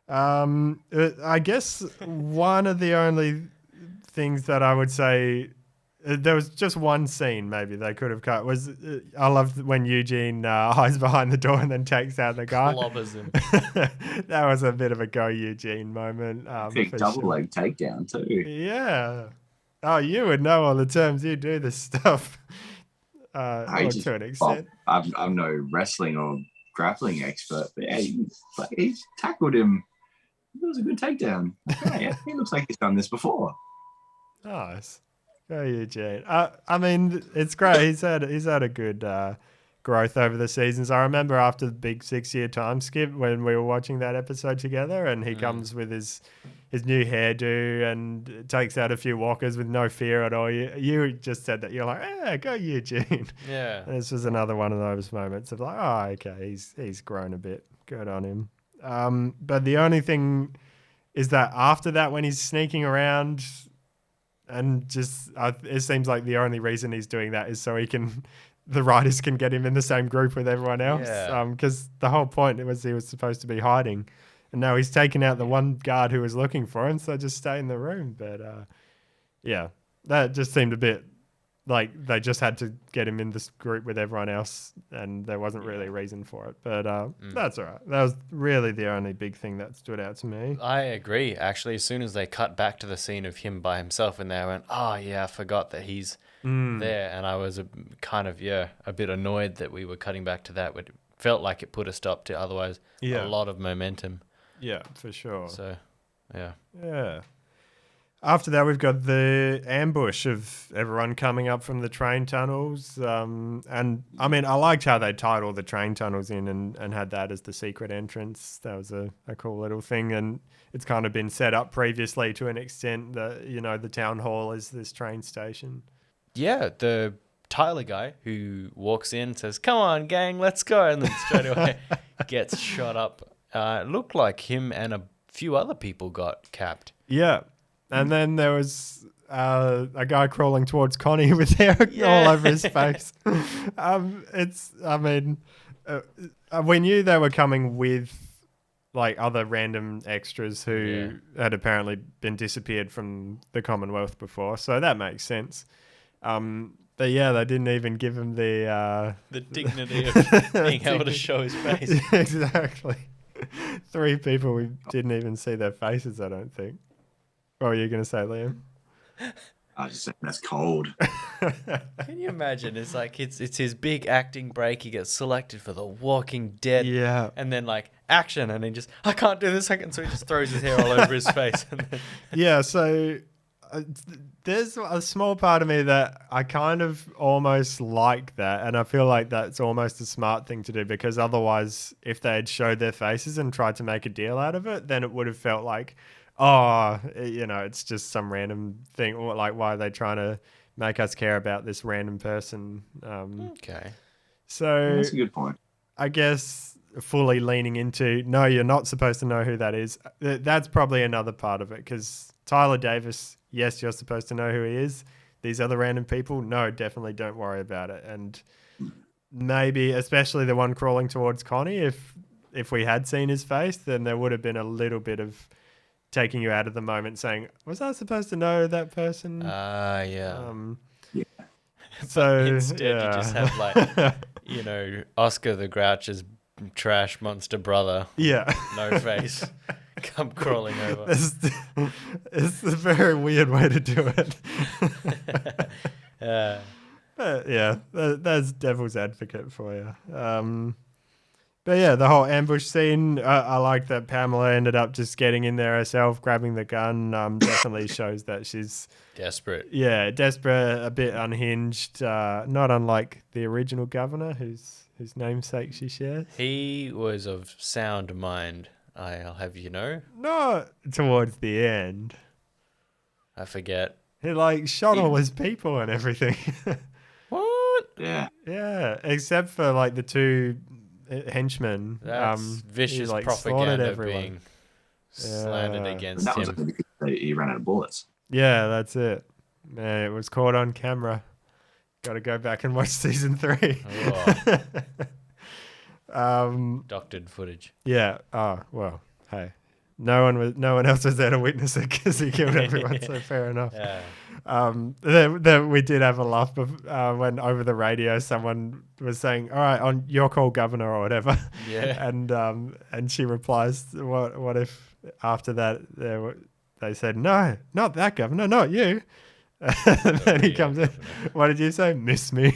I guess one of the only things that I would say, there was just one scene maybe they could have cut, was I loved when Eugene hides behind the door and then takes out the guy. Clobbers him. That was a bit of a go Eugene moment. Big double leg takedown too. Yeah. Oh, you would know all the terms. You do this stuff to an extent. I'm no wrestling or grappling expert, but yeah, he tackled him. It was a good takedown. Yeah, he looks like he's done this before. Nice. Go Eugene. I mean, it's great. He's had a good growth over the seasons. I remember after the big 6-year time skip when we were watching that episode together, and he comes with his new hairdo and takes out a few walkers with no fear at all. You just said that you're like, go Eugene. Yeah. And this was another one of those moments of like, oh, okay, he's grown a bit. Good on him. But the only thing is that after that, when he's sneaking around and just, it seems like the only reason he's doing that is so the writers can get him in the same group with everyone else. Yeah. Because the whole point was he was supposed to be hiding. And now he's taken out the one guard who was looking for him, so just stay in the room. But yeah, that just seemed a bit like they just had to get him in this group with everyone else, and there wasn't really a reason for it. But that's all right. That was really the only big thing that stood out to me. I agree. Actually, as soon as they cut back to the scene of him by himself in there, I went, oh, yeah, I forgot that he's there. And I was a bit annoyed that we were cutting back to that. It felt like it put a stop to otherwise a lot of momentum. Yeah, for sure. So, yeah. Yeah. After that, we've got the ambush of everyone coming up from the train tunnels. And I mean, I liked how they tied all the train tunnels in and had that as the secret entrance. That was a cool little thing. And it's kind of been set up previously to an extent that, the town hall is this train station. Yeah, the Tyler guy who walks in, says, come on, gang, let's go. And then straight away gets shot up. It looked like him and a few other people got capped. Yeah. And then there was a guy crawling towards Connie with hair all over his face. We knew they were coming with like other random extras who had apparently been disappeared from the Commonwealth before, so that makes sense. But yeah, they didn't even give him the dignity of being able to show his face. Exactly. 3 people, we didn't even see their faces, I don't think. What were you going to say, Liam? I was just saying that's cold. Can you imagine? It's like it's his big acting break. He gets selected for The Walking Dead. Yeah. And then like action, and he just, I can't do this second, so he just throws his hair all over his face. And then... Yeah, so there's a small part of me that I kind of almost like that, and I feel like that's almost a smart thing to do, because otherwise, if they had showed their faces and tried to make a deal out of it, then it would have felt like, oh, it's just some random thing. Or like, why are they trying to make us care about this random person? Okay. So that's a good point. I guess fully leaning into, no, you're not supposed to know who that is. That's probably another part of it, because Tyler Davis, yes, you're supposed to know who he is. These other random people, no, definitely don't worry about it. And maybe, especially the one crawling towards Connie, if we had seen his face, then there would have been a little bit of taking you out of the moment, saying, was I supposed to know that person? Yeah. Yeah. So instead, you just have like, Oscar the Grouch's trash monster brother. Yeah. No face. Come crawling over. It's a very weird way to do it. But yeah, that's devil's advocate for you. But yeah, the whole ambush scene, I like that Pamela ended up just getting in there herself, grabbing the gun. Definitely shows that she's desperate. Yeah, desperate, a bit unhinged. Not unlike the original governor, whose namesake she shares. He was of sound mind, I'll have you know. Not towards the end. I forget. He shot all his people and everything. What? Yeah. Yeah, except for the 2 henchmen. That's vicious propaganda being slandered against that was him. because he ran out of bullets. Yeah, that's it. Man, it was caught on camera. Got to go back and watch season 3. Doctored footage. Yeah. Oh well. Hey, no one else was there to witness it because he killed everyone. So fair enough. Yeah. We did have a laugh when over the radio someone was saying, "All right, on your call, Governor," or whatever. Yeah. And she replies, "What if after that they said no, not that Governor, not you." And then he comes in. What did you say? Miss me.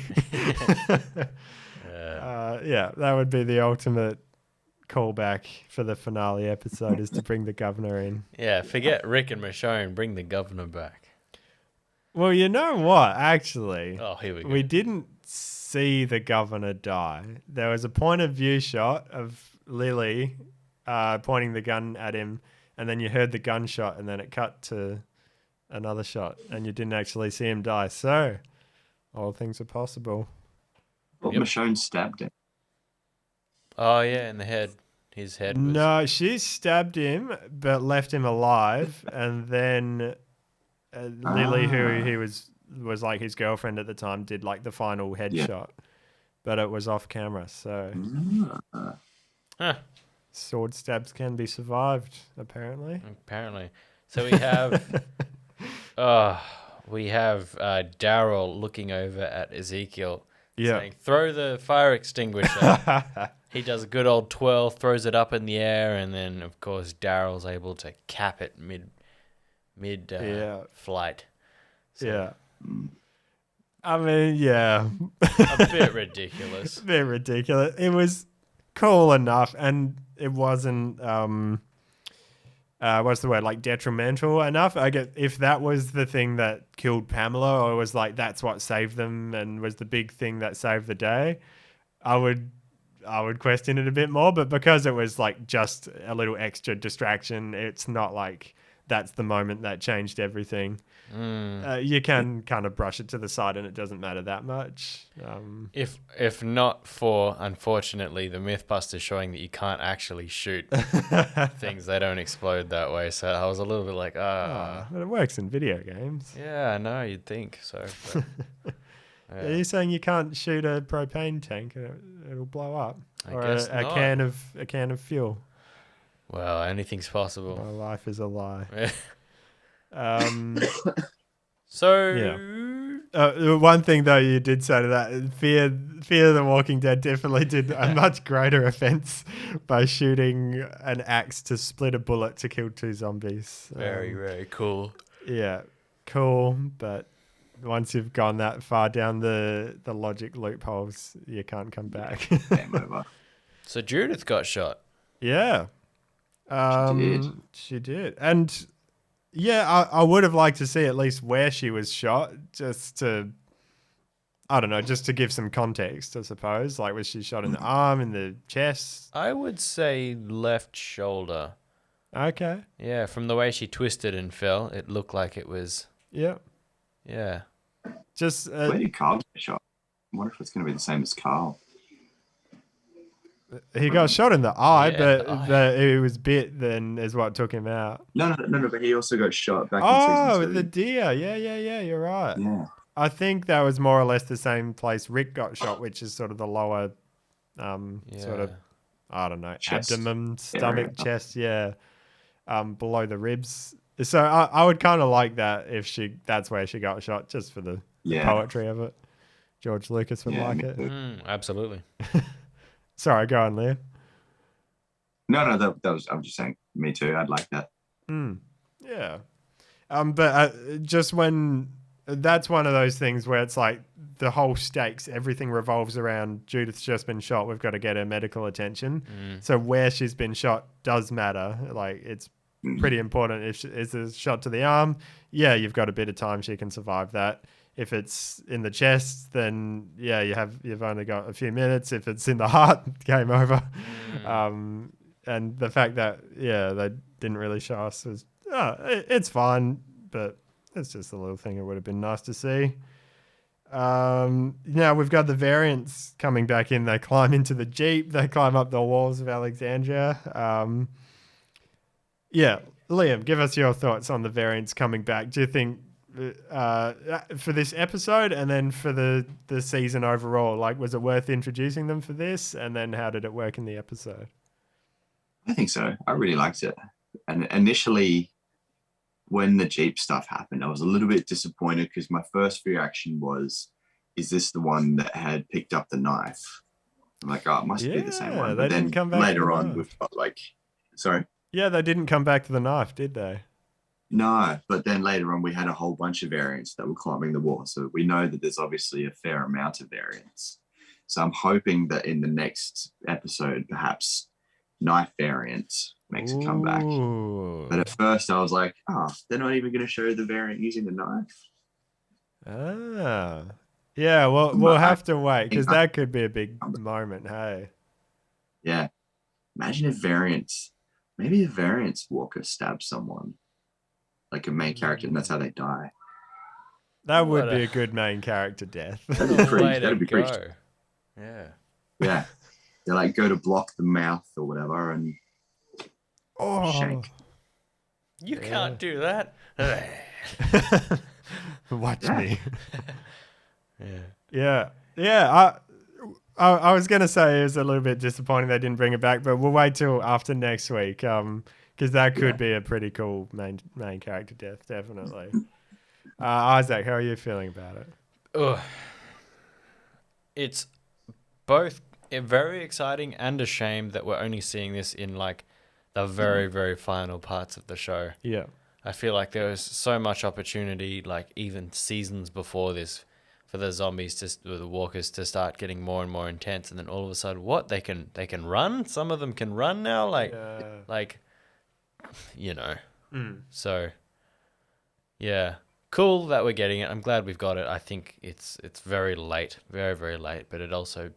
Yeah, that would be the ultimate callback for the finale episode, is to bring the governor in. Yeah, forget Rick and Michonne, bring the governor back. Well, you know what? Actually, here we go. We didn't see the governor die. There was a point of view shot of Lily pointing the gun at him, and then you heard the gunshot, and then it cut to another shot, and you didn't actually see him die. So, all things are possible. Well, Michonne stabbed him. Oh, yeah, in the head. His head was. No, she stabbed him but left him alive, and then Lily, who he was like his girlfriend at the time, did like the final headshot, but it was off camera. So Huh. sword stabs can be survived, apparently. Apparently. So we have Daryl looking over at Ezekiel, saying, "Throw the fire extinguisher." He does a good old twirl, throws it up in the air, and then of course Daryl's able to cap it mid flight. So, yeah. I mean, yeah. a bit ridiculous. A bit ridiculous. It was cool enough, and it wasn't what's the word, like detrimental enough. I get if that was the thing that killed Pamela, or was like that's what saved them and was the big thing that saved the day, I would question it a bit more. But because it was like just a little extra distraction, it's not like that's the moment that changed everything. You can kind of brush it to the side and it doesn't matter that much. If not for, unfortunately, the Mythbusters showing that you can't actually shoot things, they don't explode that way. So I was a little bit like, but it works in video games. Yeah, I know, you'd think so. But, Are you saying you can't shoot a propane tank and it'll blow up? I Or guess a not. can of fuel? Well, anything's possible. My life is a lie. So One thing though you did say to that, Fear the Walking Dead definitely did a much greater offense by shooting an axe to split a bullet to kill 2 zombies. very, very cool. Yeah, cool, but once you've gone that far down the logic loopholes, you can't come back. Game over. So Judith got shot. Yeah. did. She did. And yeah, I would have liked to see at least where she was shot, just to, I don't know, just to give some context, I suppose. Like, was she shot in the arm, in the chest? I would say left shoulder. Okay. Yeah, from the way she twisted and fell, it looked like it was. Yeah. Yeah. Just Where did Carl get shot? I wonder if it's going to be the same as Carl. he got shot in the eye, Yeah, but the eye. it was bit then is what took him out. No, but he also got shot back in Oh, season 2. the deer. Yeah, you're right. Yeah. I think that was more or less the same place Rick got shot, which is sort of the lower, sort of, I don't know, Chest abdomen, stomach, area. chest, yeah, below the ribs. So I would kind of like that if that's where she got shot, just for the poetry of it. George Lucas would like me it. too. Absolutely. Sorry, go on, Liam. No, that was. I'm just saying. Me too. I'd like that. Yeah. But just when that's one of those things where it's like the whole stakes, everything revolves around Judith's just been shot. We've got to get her medical attention. So where she's been shot does matter. Like, it's pretty important. If it's a shot to the arm, yeah, you've got a bit of time. She can survive that. If it's in the chest, then yeah, you've only got a few minutes. If it's in the heart, game over. And the fact that they didn't really show us was it's fine, but it's just a little thing. It would have been nice to see. Now we've got the variants coming back in. They climb into the Jeep. They climb up the walls of Alexandria. Liam, give us your thoughts on the variants coming back. Do you think for this episode and then for the season overall, like, was it worth introducing them for this? And then how did it work in the episode? I think so. I really liked it. And initially, when the Jeep stuff happened, I was a little bit disappointed because my first reaction was, is this the one that had picked up the knife? I'm like, oh, it must be the same one. But then come back later to the on, knife. we've got like, sorry? Yeah, they didn't come back to the knife, did they? No, but then later on, we had a whole bunch of variants that were climbing the wall. So we know that there's obviously a fair amount of variants. So I'm hoping that in the next episode, perhaps knife variant makes a comeback. But at first I was like, they're not even going to show the variant using the knife. Yeah, well, we'll have to wait because that could be a big moment, hey? Yeah. Imagine if maybe a variants Walker stabs someone, like a main character, and that's how they die. That would be a good main character death. That'd be pretty Way to great. go. Yeah. Yeah. they like go to block the mouth or whatever and shank. You can't do that. Watch Yeah. me. Yeah. Yeah. I was gonna say it was a little bit disappointing they didn't bring it back, but we'll wait till after next week, because that could be a pretty cool main character death, definitely. Isaac, how are you feeling about it? Ugh. It's both very exciting and a shame that we're only seeing this in like the very, very final parts of the show. Yeah. I feel like there was so much opportunity, like even seasons before this, for the zombies or the walkers to start getting more and more intense, and then all of a sudden, what they can run? Some of them can run now, like, you know. So, yeah, cool that we're getting it. I'm glad we've got it. I think it's very late, very, very late, but it also,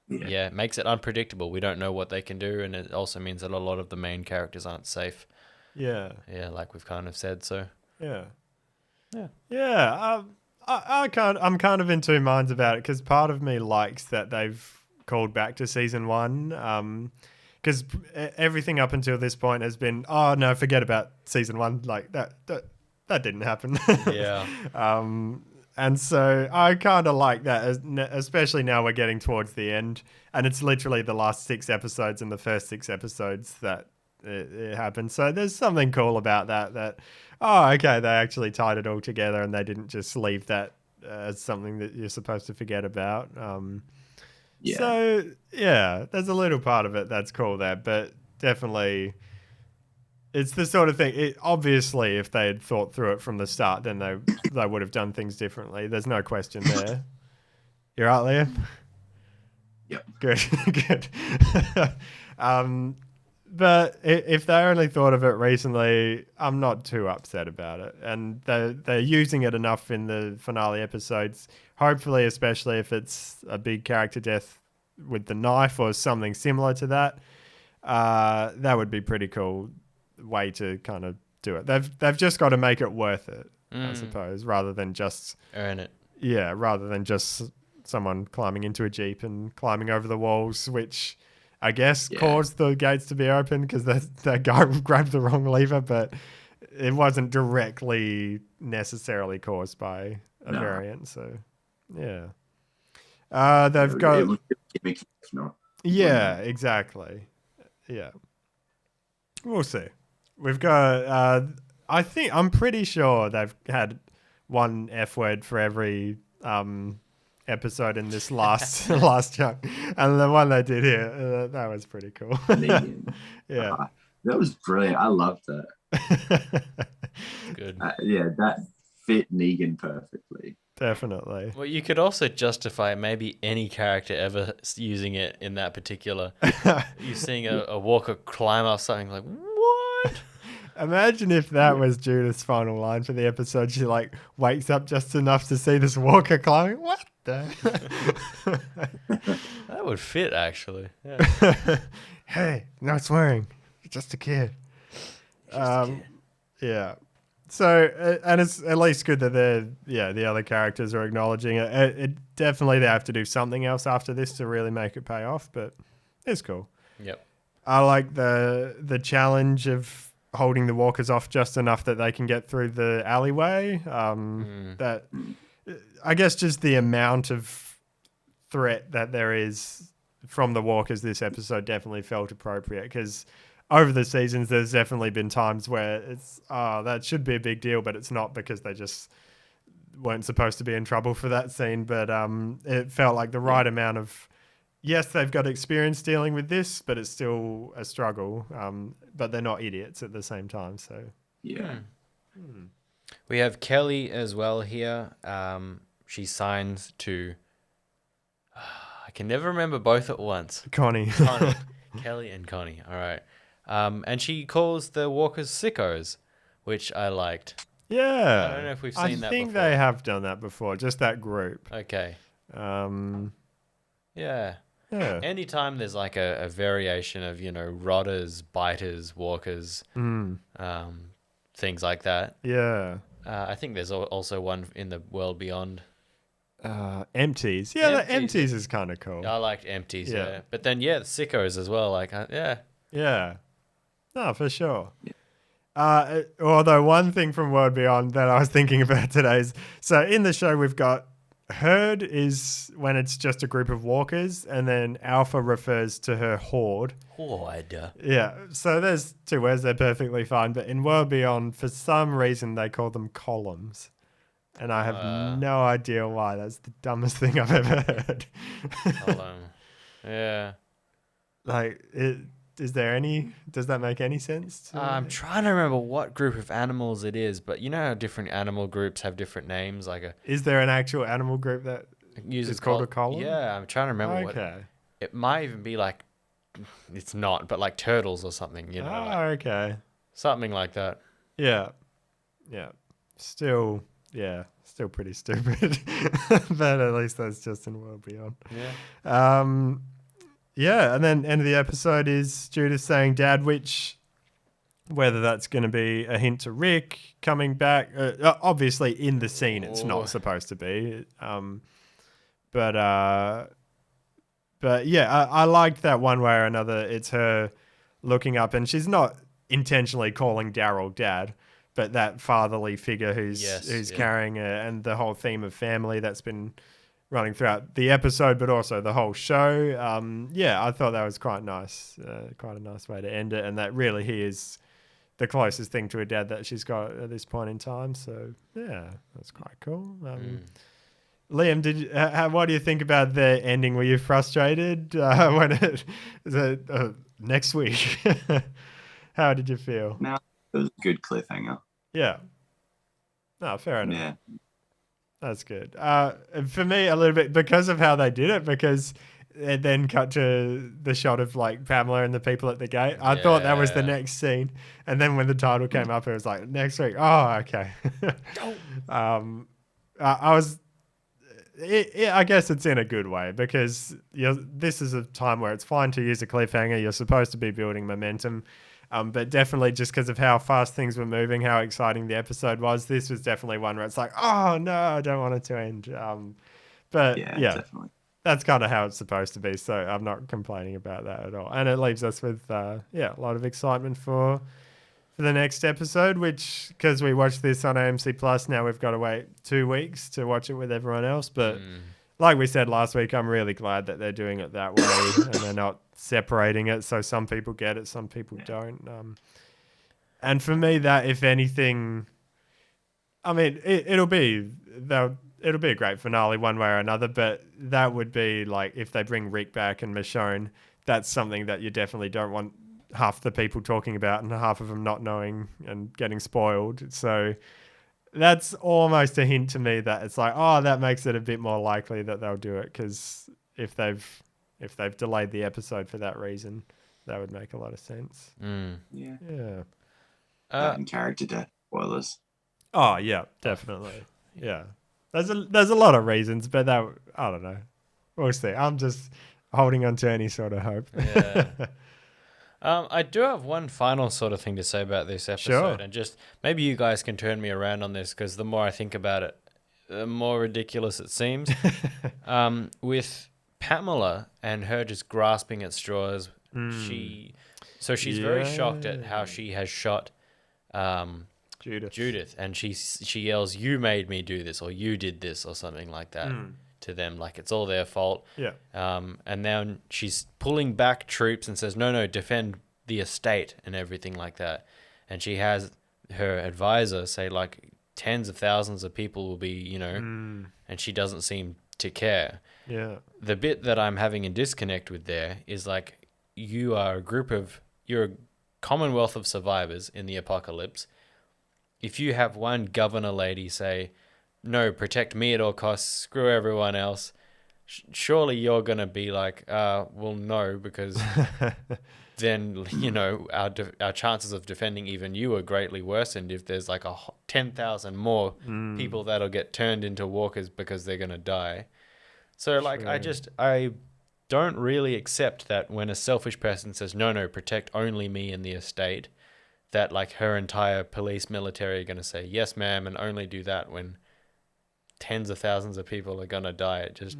makes it unpredictable. We don't know what they can do, and it also means that a lot of the main characters aren't safe. Yeah. Yeah, like we've kind of said. So. Yeah. Yeah. Yeah. I'm kind of in two minds about it, because part of me likes that they've called back to season 1. Because everything up until this point has been, oh no, forget about season 1. Like that didn't happen. Yeah. And so I kind of like that, especially now we're getting towards the end, and it's literally the last 6 episodes and the first 6 episodes that it happened. So there's something cool about that, oh, okay, they actually tied it all together and they didn't just leave that as something that you're supposed to forget about. So, yeah, there's a little part of it that's cool there, but definitely it's the sort of thing, obviously, if they had thought through it from the start, then they would have done things differently. There's no question there. You're right, Liam? Yep. Good, good. But if they only thought of it recently, I'm not too upset about it. And they're using it enough in the finale episodes, hopefully, especially if it's a big character death with the knife or something similar to that. That would be pretty cool way to kind of do it. They've just got to make it worth it, I suppose, rather than just earn it. Yeah, rather than just someone climbing into a Jeep and climbing over the walls, which I guess caused the gates to be open because that guy grabbed the wrong lever, but it wasn't directly necessarily caused by a variant. So, yeah. They've got... It looked gimmicky, if not. Yeah, exactly. Yeah. We'll see. We've got... I'm pretty sure they've had one F word for every... episode in this last chunk, and the one they did here, that was pretty cool. Negan. Yeah, that was brilliant. I loved that. Good. That fit Negan perfectly. Definitely. Well, you could also justify maybe any character ever using it in that particular. You're seeing a walker climb up something like, what? Imagine if that was Judith's final line for the episode. She like wakes up just enough to see this walker climbing. What the? That would fit, actually. Yeah. Hey, no swearing. Just a kid. Yeah. So, and it's at least good that the other characters are acknowledging it. It definitely, they have to do something else after this to really make it pay off, but it's cool. Yep. I like the challenge of holding the walkers off just enough that they can get through the alleyway. That, I guess, just the amount of threat that there is from the walkers this episode definitely felt appropriate, because over the seasons there's definitely been times where it's that should be a big deal, but it's not, because they just weren't supposed to be in trouble for that scene. But it felt like the right amount of, yes, they've got experience dealing with this, but it's still a struggle. But they're not idiots at the same time. So yeah. We have Kelly as well here. She signs to... I can never remember both at once. Connie. Kelly and Connie. All right. And she calls the walkers sickos, which I liked. Yeah. I don't know if we've seen that before. I think they have done that before, just that group. Okay. Yeah. Anytime there's like a variation of, rotters, biters, walkers, things like that. Yeah. I think there's also one in the world beyond. Empties. Yeah, the Empties. empties is kind of cool. I liked empties. Yeah. Yeah. But then the sickos as well. Like yeah. Yeah. No, for sure. Although one thing from World Beyond that I was thinking about today is, so in the show we've got herd is when it's just a group of walkers, and then alpha refers to her horde. Horde. Yeah, so there's two words, they're perfectly fine, but in World Beyond, for some reason, they call them columns. And I have no idea why. That's the dumbest thing I've ever heard. Column. Yeah. Like, does that make any sense? I'm trying to remember what group of animals it is, but you know how different animal groups have different names? Is there an actual animal group that is called a column? Yeah, I'm trying to remember what. It might even be like, it's not, but like turtles or something, you know. Oh, okay. Something like that. Yeah. Yeah. Still pretty stupid. But at least that's just in World Beyond. Yeah. Yeah, and then end of the episode is Judith saying dad, which whether that's going to be a hint to Rick coming back. Obviously, in the scene, it's not supposed to be. But yeah, I liked that one way or another. It's her looking up, and she's not intentionally calling Daryl dad, but that fatherly figure who's carrying her, and the whole theme of family that's been running throughout the episode, but also the whole show. Yeah, I thought that was quite nice, quite a nice way to end it, and that really he is the closest thing to a dad that she's got at this point in time. So yeah, that's quite cool. Liam, what do you think about the ending? Were you frustrated when it next week? How did you feel? No, it was a good cliffhanger. Yeah. No, fair enough. Yeah. That's good. For me, a little bit because of how they did it, because it then cut to the shot of like Pamela and the people at the gate. I thought that was the next scene. And then when the title came up, it was like, next week. Oh, okay. I guess it's in a good way, because this is a time where it's fine to use a cliffhanger. You're supposed to be building momentum. But definitely just because of how fast things were moving, how exciting the episode was, this was definitely one where it's like, oh, no, I don't want it to end. But yeah, definitely. That's kind of how it's supposed to be. So I'm not complaining about that at all. And it leaves us with, a lot of excitement for the next episode, which, because we watched this on AMC Plus, now we've got to wait 2 weeks to watch it with everyone else. But like we said last week, I'm really glad that they're doing it that way and they're not separating it, so some people get it, some people don't. And for me, that, if anything, I mean, it'll be a great finale one way or another, but that would be like if they bring Rick back and Michonne, that's something that you definitely don't want half the people talking about and half of them not knowing and getting spoiled. So that's almost a hint to me that it's like, oh, that makes it a bit more likely that they'll do it, because if they've delayed the episode for that reason, that would make a lot of sense. Yeah. Yeah. And character death spoilers. Oh yeah, definitely. Yeah. There's a lot of reasons, but that, I don't know. We'll see. I'm just holding on to any sort of hope. Yeah. I do have one final sort of thing to say about this episode, and just maybe you guys can turn me around on this, because the more I think about it, the more ridiculous it seems. With Pamela and her just grasping at straws, she's very shocked at how she has shot Judith, and she yells, "You made me do this," or "You did this," or something like that. To them, like it's all their fault. Yeah. And then she's pulling back troops and says, no, defend the estate and everything like that. And she has her advisor say like tens of thousands of people will be, and she doesn't seem to care. Yeah. The bit that I'm having a disconnect with there is like, you're a commonwealth of survivors in the apocalypse. If you have one governor lady say, no, protect me at all costs, screw everyone else, surely you're going to be like, well, no, because then, our chances of defending even you are greatly worsened if there's like 10,000 more people that'll get turned into walkers because they're going to die. So like, I don't really accept that when a selfish person says, no, protect only me and the estate, that like her entire police military are going to say, yes, ma'am, and only do that, when tens of thousands of people are gonna die. It just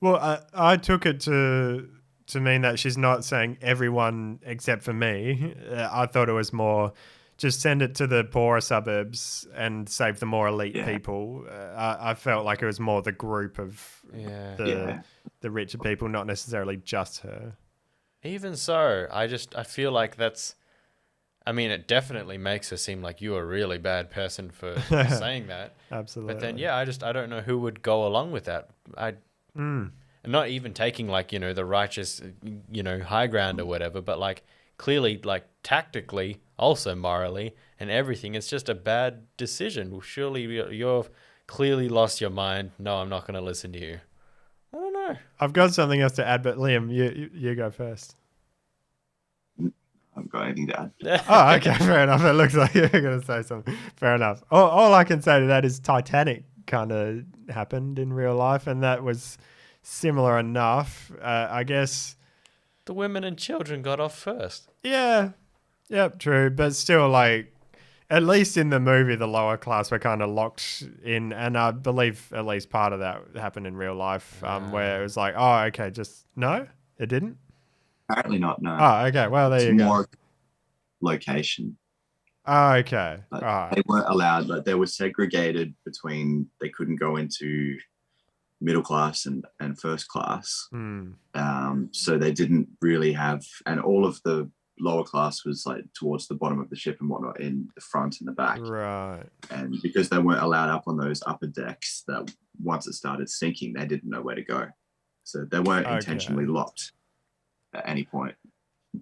Well, I took it to mean that she's not saying everyone except for me. I thought it was more just send it to the poorer suburbs and save the more elite people. I felt like it was more the group of the richer people, not necessarily just her. even so, I feel like that's. I mean, it definitely makes her seem like you're a really bad person for saying that. Absolutely. But then, I don't know who would go along with that. And not even taking like, the righteous, high ground or whatever, but like clearly, like tactically, also morally and everything, it's just a bad decision. Well, surely you're clearly lost your mind. No, I'm not going to listen to you. I don't know. I've got something else to add, but Liam, you go first. I haven't got anything to add. Oh, okay, fair enough. It looks like you're going to say something. Fair enough. All I can say to that is Titanic kind of happened in real life, and that was similar enough. I guess the women and children got off first. Yeah. Yep, true. But still, like, at least in the movie, the lower class were kind of locked in, and I believe at least part of that happened in real life, where it was like, oh, okay, just no, it didn't. Apparently not. No. Oh, okay. Well, there It's you go. more location. Oh, okay. Like, All right. they weren't allowed. Like, they were segregated between. They couldn't go into middle class and first class. So they didn't really have, and all of the lower class was like towards the bottom of the ship and whatnot, in the front and the back. Right. And because they weren't allowed up on those upper decks, that once it started sinking, they didn't know where to go. So they weren't intentionally locked at any point.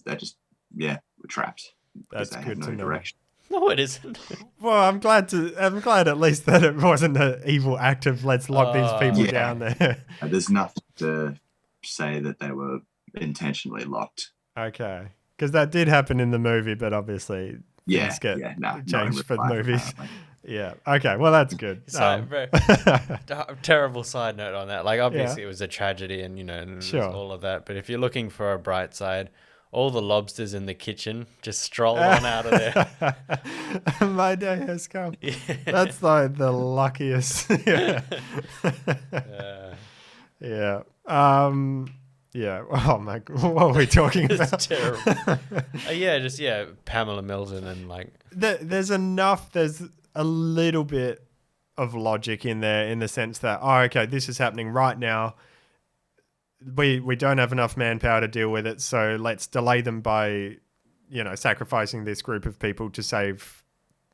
They just, were trapped. That's they good had no to know. direction. No, it isn't. Well, I'm glad at least that it wasn't an evil act of let's lock these people down there. There's nothing to say that they were intentionally locked. Okay. Because that did happen in the movie, but obviously things get changed for the movies. Apparently. Yeah. Okay. Well, that's good. Terrible side note on that. Like, obviously, it was a tragedy, and and all of that. But if you're looking for a bright side, all the lobsters in the kitchen just stroll on out of there. My day has come. Yeah. That's like the luckiest. Yeah. Yeah. Yeah. Oh my God. What are we talking about? It's terrible. Pamela Milton and like. There's a little bit of logic in there, in the sense that, okay, this is happening right now. We don't have enough manpower to deal with it, so let's delay them by, sacrificing this group of people to save,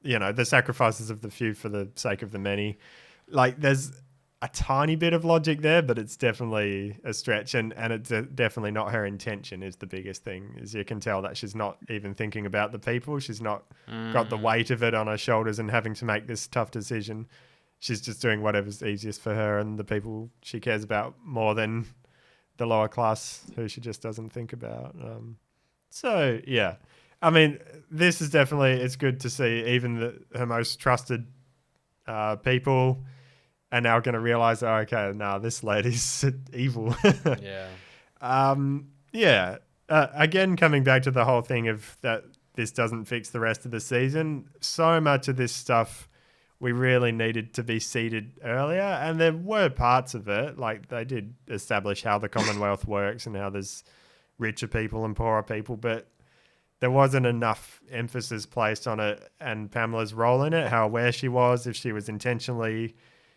the sacrifices of the few for the sake of the many. Like, there's a tiny bit of logic there, but it's definitely a stretch, and it's definitely not her intention is the biggest thing. Is you can tell that she's not even thinking about the people. She's not got the weight of it on her shoulders and having to make this tough decision. She's just doing whatever's easiest for her and the people she cares about more than the lower class who she just doesn't think about. So, yeah. I mean, this is definitely, it's good to see even her most trusted people are now going to realize, this lady's evil. Yeah. Again, coming back to the whole thing of that this doesn't fix the rest of the season, so much of this stuff we really needed to be seeded earlier, and there were parts of it, like they did establish how the Commonwealth works and how there's richer people and poorer people, but there wasn't enough emphasis placed on it and Pamela's role in it, how aware she was, if she was intentionally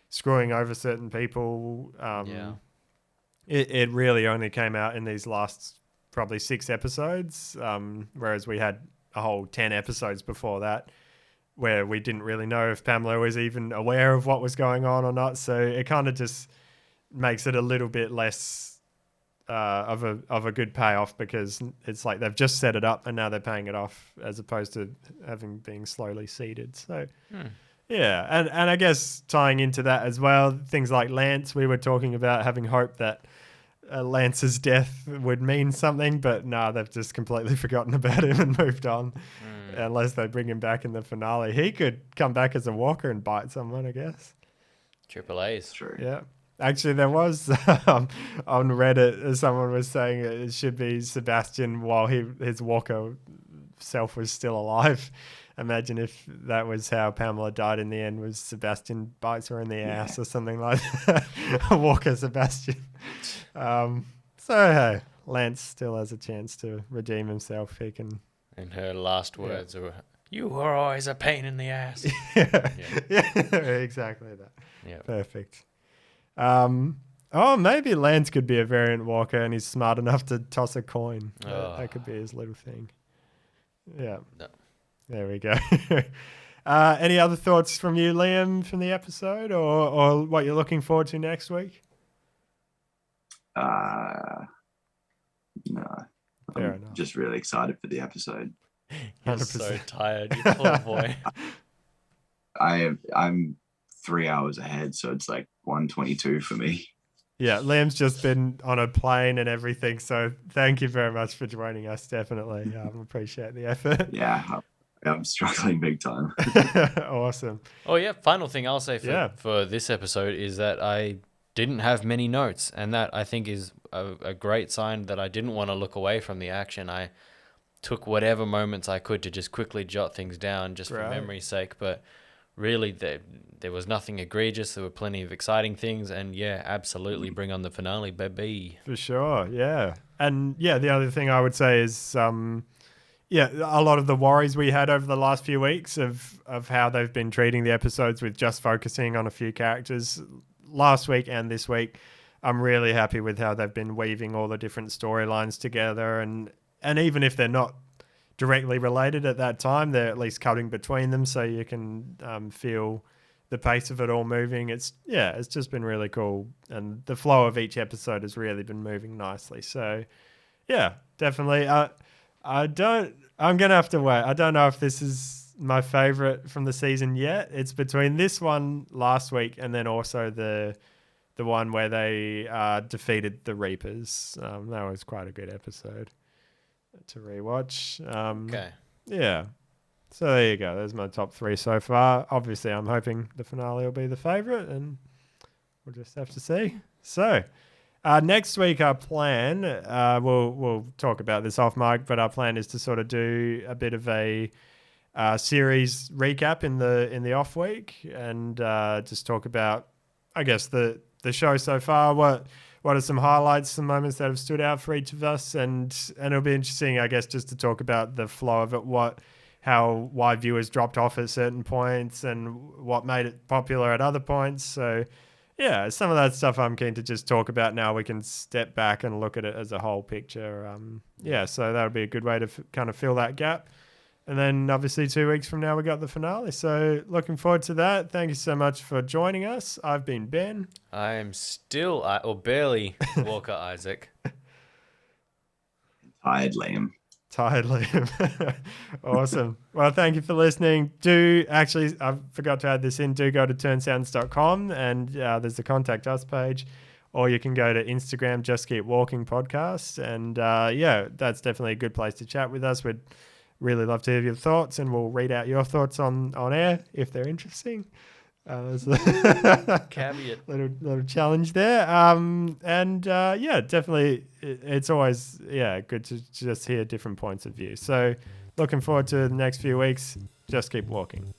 screwing over certain people. It really only came out in these last probably 6 episodes, whereas we had a whole 10 episodes before that where we didn't really know if Pamela was even aware of what was going on or not. So it kind of just makes it a little bit less of a good payoff, because it's like they've just set it up and now they're paying it off, as opposed to being slowly seeded. So yeah, and I guess tying into that as well, things like Lance, we were talking about having hope that Lance's death would mean something, but they've just completely forgotten about him and moved on. Unless they bring him back in the finale. He could come back as a walker and bite someone, I guess. Triple A's. True. Yeah. Actually, there was on Reddit, someone was saying it should be Sebastian while his walker self was still alive. Imagine if that was how Pamela died in the end, was Sebastian bites her in the ass or something like that. Walker Sebastian. So hey, Lance still has a chance to redeem himself. He can. And her last words were, "You were always a pain in the ass." Yeah, exactly that. Yeah. Perfect. Maybe Lance could be a variant Walker and he's smart enough to toss a coin. That could be his little thing. Yeah. No. There we go. Any other thoughts from you, Liam, from the episode or what you're looking forward to next week? No. Fair I'm enough. just really excited for the episode. You're 100%. so tired, you poor boy. I'm 3 hours ahead, so it's like 1:22 for me. Yeah, Liam's just been on a plane and everything, so thank you very much for joining us, definitely. Appreciate the effort. Yeah, I'm struggling big time. Awesome. Oh yeah, final thing I'll say Yeah. for this episode is that I didn't have many notes, and that I think is a great sign that I didn't want to look away from the action. I took whatever moments I could to just quickly jot things down just for Right. memory's sake, but really there was nothing egregious. There were plenty of exciting things, and yeah, absolutely bring on the finale, baby. For sure, yeah. And yeah, the other thing I would say is, a lot of the worries we had over the last few weeks of how they've been treating the episodes with just focusing on a few characters last week and this week, I'm really happy with how they've been weaving all the different storylines together, and even if they're not directly related at that time, they're at least cutting between them so you can feel the pace of it all moving. It's just been really cool, and the flow of each episode has really been moving nicely. So yeah, definitely. I'm gonna have to wait. I don't know if this is my favorite from the season yet. It's between this one last week and then also the one where they defeated the Reapers. That was quite a good episode to rewatch. Okay. Yeah. So there you go. There's my top 3 so far. Obviously, I'm hoping the finale will be the favorite, and we'll just have to see. So next week, our plan, we'll talk about this off mic, but our plan is to sort of do a bit of a series recap in the off week, and just talk about, I guess, the show so far. What are some highlights, some moments that have stood out for each of us, and it'll be interesting, I guess, just to talk about the flow of it, why viewers dropped off at certain points and what made it popular at other points. So yeah, some of that stuff I'm keen to just talk about now. We can step back and look at it as a whole picture. So that'll be a good way to kind of fill that gap. And then obviously 2 weeks from now, we got the finale. So looking forward to that. Thank you so much for joining us. I've been Ben. I am still, or barely, Walker Isaac. Tired, Liam. Tired, Liam. Awesome. Well, thank you for listening. I forgot to add this in. Do go to turnsounds.com and there's the contact us page. Or you can go to Instagram, Just Keep Walking Podcast. And that's definitely a good place to chat with us. We'd really love to hear your thoughts, and we'll read out your thoughts on air if they're interesting. There's a Caveat. little challenge there. Definitely, it's always good to just hear different points of view. So looking forward to the next few weeks. Just keep walking.